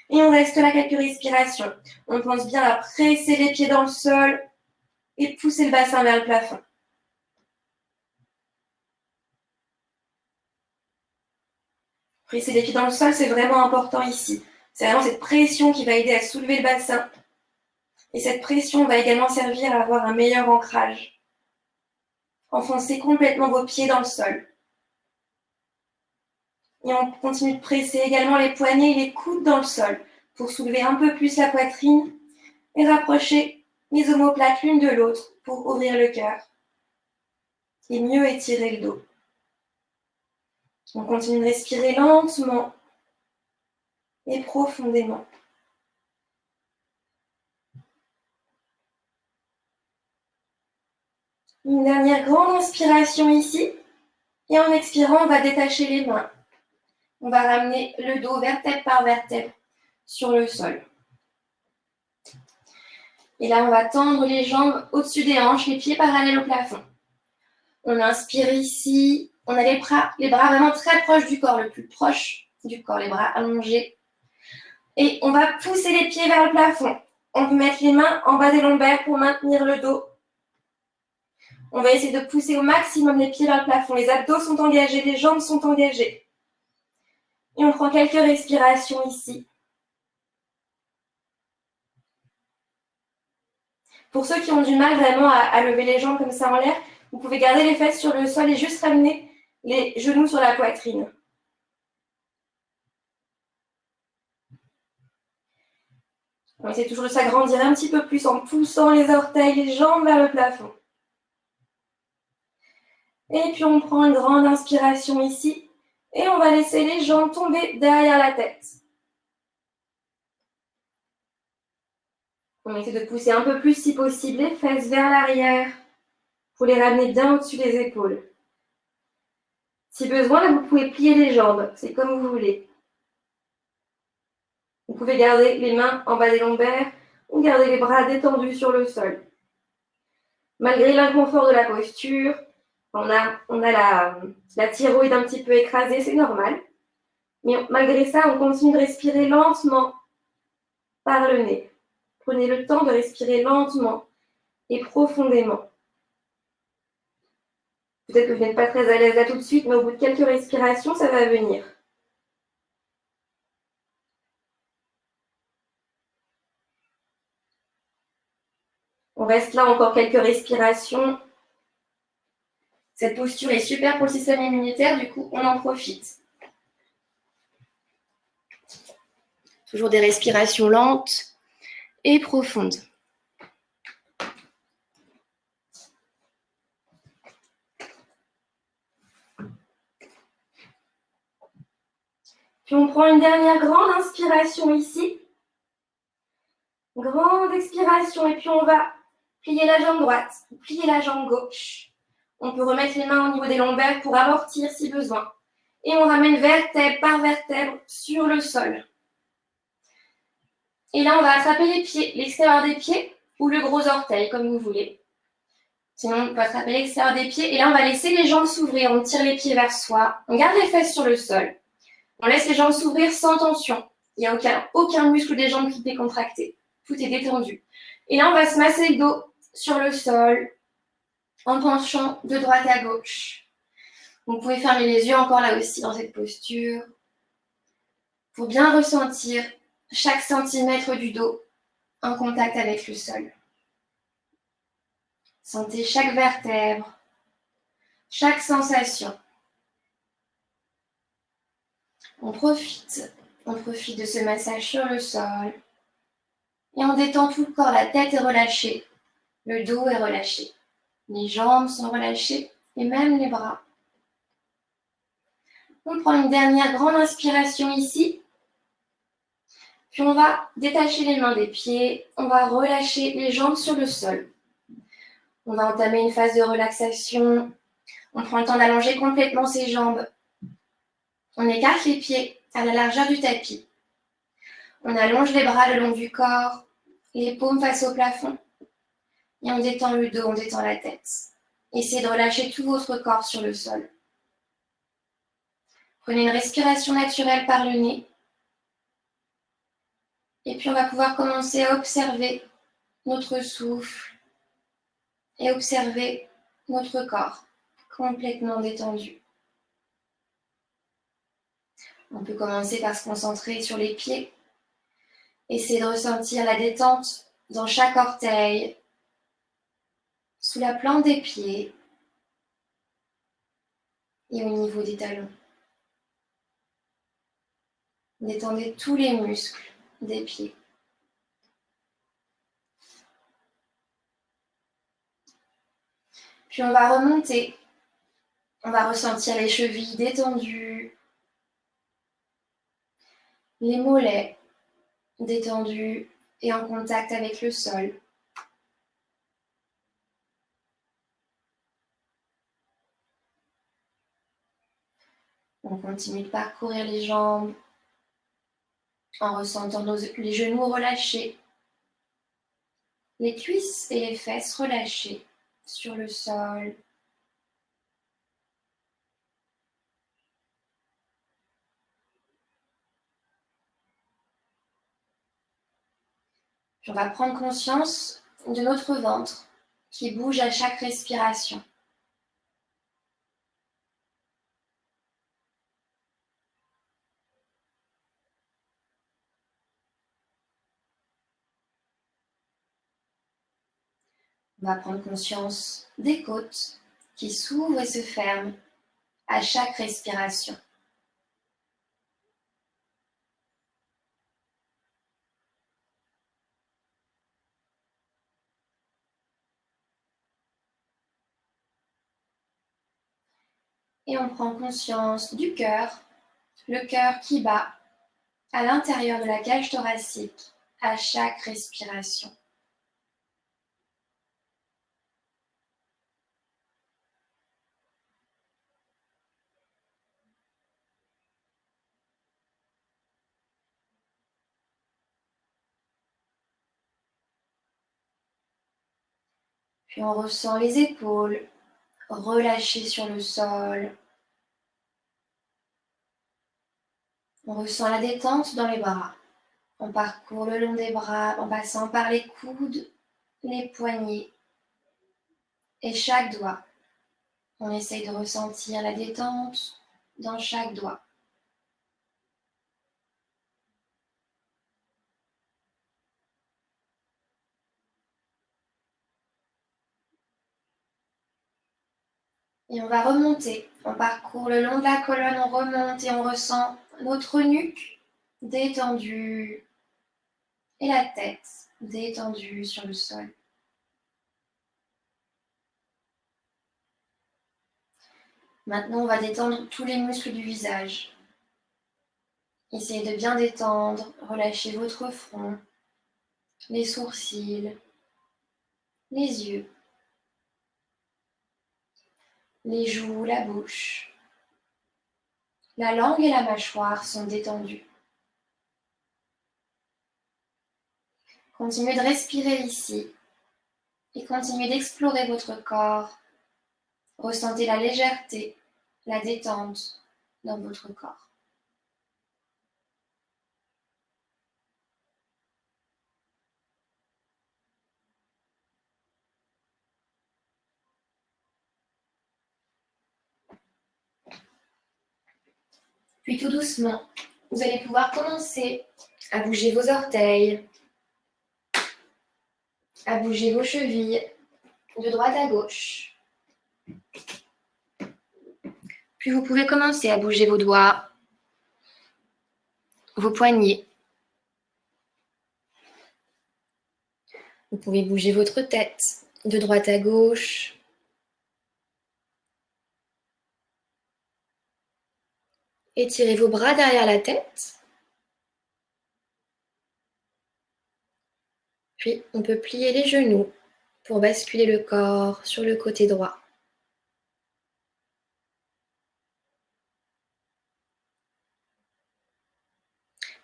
Et on reste là quelques respirations. On pense bien à presser les pieds dans le sol et pousser le bassin vers le plafond. Presser les pieds dans le sol, c'est vraiment important ici. C'est vraiment cette pression qui va aider à soulever le bassin. Et cette pression va également servir à avoir un meilleur ancrage. Enfoncez complètement vos pieds dans le sol. Et on continue de presser également les poignets et les coudes dans le sol pour soulever un peu plus la poitrine et rapprocher les omoplates l'une de l'autre pour ouvrir le cœur et mieux étirer le dos. On continue de respirer lentement et profondément. Une dernière grande inspiration ici. Et en expirant, on va détacher les mains. On va ramener le dos vertèbre par vertèbre sur le sol. Et là, on va tendre les jambes au-dessus des hanches, les pieds parallèles au plafond. On inspire ici. On a les bras vraiment très proches du corps, le plus proche du corps, les bras allongés. Et on va pousser les pieds vers le plafond. On peut mettre les mains en bas des lombaires pour maintenir le dos. On va essayer de pousser au maximum les pieds vers le plafond. Les abdos sont engagés, les jambes sont engagées. Et on prend quelques respirations ici. Pour ceux qui ont du mal vraiment à lever les jambes comme ça en l'air, vous pouvez garder les fesses sur le sol et juste ramener les genoux sur la poitrine. On essaie toujours de s'agrandir un petit peu plus en poussant les orteils, les jambes vers le plafond. Et puis on prend une grande inspiration ici et on va laisser les jambes tomber derrière la tête. On essaie de pousser un peu plus si possible les fesses vers l'arrière pour les ramener bien au-dessus des épaules. Si besoin, là, vous pouvez plier les jambes, c'est comme vous voulez. Vous pouvez garder les mains en bas des lombaires ou garder les bras détendus sur le sol. Malgré l'inconfort de la posture, on a la thyroïde un petit peu écrasée, c'est normal. Mais malgré ça, on continue de respirer lentement par le nez. Prenez le temps de respirer lentement et profondément. Peut-être que vous n'êtes pas très à l'aise là tout de suite, mais au bout de quelques respirations, ça va venir. On reste là encore quelques respirations. Cette posture est super pour le système immunitaire, du coup, on en profite. Toujours des respirations lentes et profondes. Puis on prend une dernière grande inspiration ici. Grande expiration et puis on va plier la jambe droite, plier la jambe gauche. On peut remettre les mains au niveau des lombaires pour amortir si besoin. Et on ramène vertèbre par vertèbre sur le sol. Et là, on va attraper les pieds, l'extérieur des pieds ou le gros orteil, comme vous voulez. Sinon, on peut attraper l'extérieur des pieds. Et là, on va laisser les jambes s'ouvrir. On tire les pieds vers soi. On garde les fesses sur le sol. On laisse les jambes s'ouvrir sans tension. Il n'y a aucun muscle des jambes qui est décontracté. Tout est détendu. Et là, on va se masser le dos sur le sol en penchant de droite à gauche. Vous pouvez fermer les yeux encore là aussi dans cette posture pour bien ressentir chaque centimètre du dos en contact avec le sol. Sentez chaque vertèbre, chaque sensation. On profite de ce massage sur le sol et on détend tout le corps. La tête est relâchée, le dos est relâché, les jambes sont relâchées et même les bras. On prend une dernière grande inspiration ici. Puis on va détacher les mains des pieds. On va relâcher les jambes sur le sol. On va entamer une phase de relaxation. On prend le temps d'allonger complètement ses jambes. On écarte les pieds à la largeur du tapis. On allonge les bras le long du corps, les paumes face au plafond. Et on détend le dos, on détend la tête. Essayez de relâcher tout votre corps sur le sol. Prenez une respiration naturelle par le nez. Et puis on va pouvoir commencer à observer notre souffle et observer notre corps complètement détendu. On peut commencer par se concentrer sur les pieds. Essayez de ressentir la détente dans chaque orteil, sous la plante des pieds et au niveau des talons. Détendez tous les muscles des pieds. Puis on va remonter. On va ressentir les chevilles détendues, les mollets détendus et en contact avec le sol. On continue de parcourir les jambes en ressentant les genoux relâchés, les cuisses et les fesses relâchées sur le sol. Puis on va prendre conscience de notre ventre qui bouge à chaque respiration. On va prendre conscience des côtes qui s'ouvrent et se ferment à chaque respiration. Et on prend conscience du cœur, le cœur qui bat à l'intérieur de la cage thoracique à chaque respiration. Puis on ressent les épaules relâchées sur le sol. On ressent la détente dans les bras. On parcourt le long des bras en passant par les coudes, les poignets et chaque doigt. On essaye de ressentir la détente dans chaque doigt. Et on va remonter. On parcourt le long de la colonne, on remonte et on ressent notre nuque détendue et la tête détendue sur le sol. Maintenant, on va détendre tous les muscles du visage. Essayez de bien détendre, relâchez votre front, les sourcils, les yeux, les joues, la bouche. La langue et la mâchoire sont détendues. Continuez de respirer ici et continuez d'explorer votre corps. Ressentez la légèreté, la détente dans votre corps. Puis tout doucement, vous allez pouvoir commencer à bouger vos orteils, à bouger vos chevilles de droite à gauche. Puis vous pouvez commencer à bouger vos doigts, vos poignets. Vous pouvez bouger votre tête de droite à gauche. Étirez vos bras derrière la tête. Puis on peut plier les genoux pour basculer le corps sur le côté droit.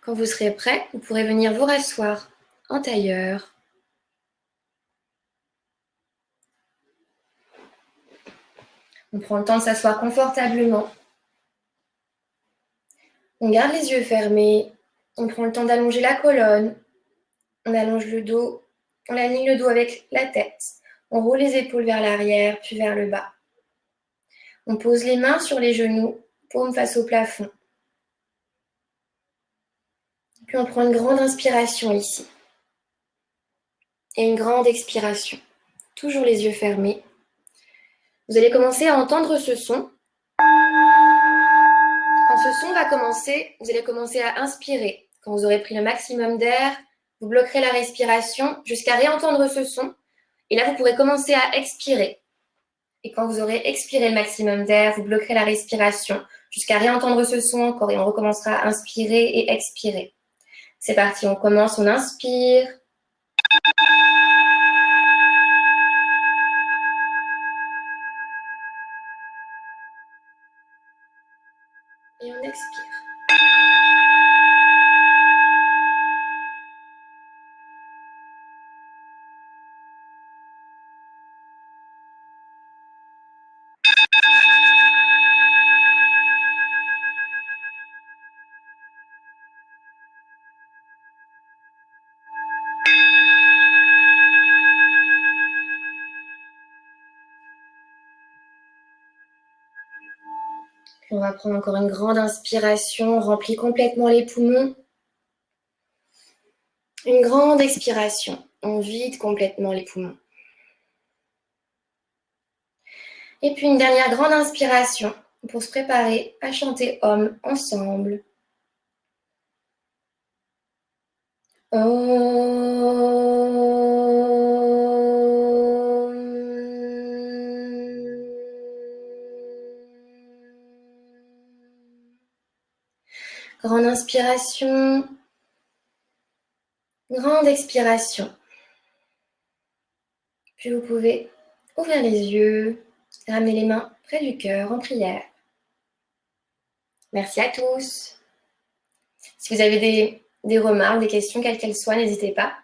Quand vous serez prêt, vous pourrez venir vous rasseoir en tailleur. On prend le temps de s'asseoir confortablement. On garde les yeux fermés. On prend le temps d'allonger la colonne. On allonge le dos. On aligne le dos avec la tête. On roule les épaules vers l'arrière, puis vers le bas. On pose les mains sur les genoux, paume face au plafond. Puis on prend une grande inspiration ici. Et une grande expiration. Toujours les yeux fermés. Vous allez commencer à entendre ce son. Quand ce son va commencer, vous allez commencer à inspirer. Quand vous aurez pris le maximum d'air, vous bloquerez la respiration jusqu'à réentendre ce son. Et là, vous pourrez commencer à expirer. Et quand vous aurez expiré le maximum d'air, vous bloquerez la respiration jusqu'à réentendre ce son encore. Et on recommencera à inspirer et expirer. C'est parti, on commence, on inspire. Et on expire. Puis on va prendre encore une grande inspiration, on remplit complètement les poumons. Une grande expiration, on vide complètement les poumons. Et puis une dernière grande inspiration pour se préparer à chanter Om ensemble. Grande inspiration, grande expiration. Puis vous pouvez ouvrir les yeux, ramener les mains près du cœur en prière. Merci à tous. Si vous avez des remarques, des questions, quelles qu'elles soient, n'hésitez pas.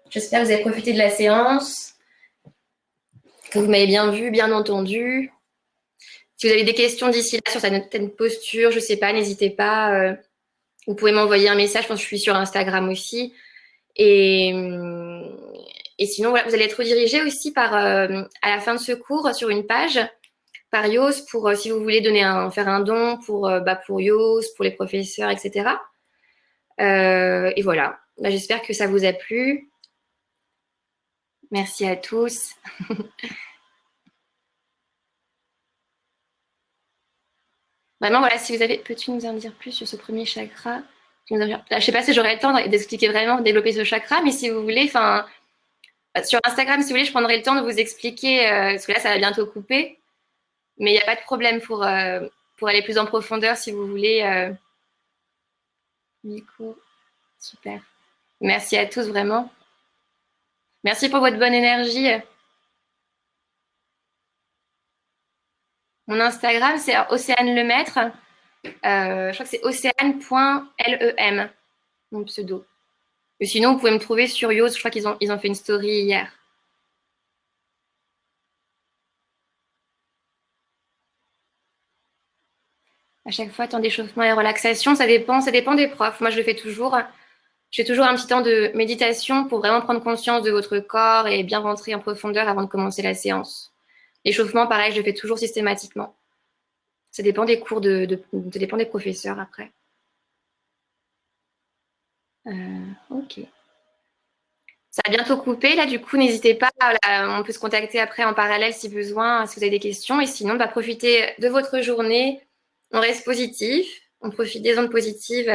J'espère que vous avez profité de la séance, que vous m'avez bien vu, bien entendu. Si vous avez des questions d'ici là sur certaines postures, je ne sais pas, n'hésitez pas. Vous pouvez m'envoyer un message, je pense que je suis sur Instagram aussi. Et sinon, voilà, vous allez être redirigé aussi à la fin de ce cours sur une page par Yos pour si vous voulez faire un don pour Yos, pour les professeurs, etc. Et voilà, j'espère que ça vous a plu. Merci à tous. Vraiment, voilà, si vous avez, peux-tu nous en dire plus sur ce premier chakra? Je ne sais pas si j'aurai le temps d'expliquer vraiment, développer ce chakra, mais si vous voulez, sur Instagram, si vous voulez, je prendrai le temps de vous expliquer, parce que là, ça va bientôt couper. Mais il n'y a pas de problème pour aller plus en profondeur si vous voulez. Nico, super. Merci à tous, vraiment. Merci pour votre bonne énergie. Mon Instagram, c'est Océane Lemaître. Je crois que c'est océane.lem, mon pseudo. Et sinon, vous pouvez me trouver sur Yos. Je crois qu'ils ont fait une story hier. À chaque fois, temps d'échauffement et relaxation, ça dépend des profs. Moi, je le fais toujours. Je fais toujours un petit temps de méditation pour vraiment prendre conscience de votre corps et bien rentrer en profondeur avant de commencer la séance. L'échauffement, pareil, je le fais toujours systématiquement. Ça dépend des cours, ça dépend des professeurs après. Ok. Ça va bientôt couper, là, du coup, n'hésitez pas. On peut se contacter après en parallèle si besoin, si vous avez des questions. Et sinon, profitez de votre journée. On reste positif, on profite des ondes positives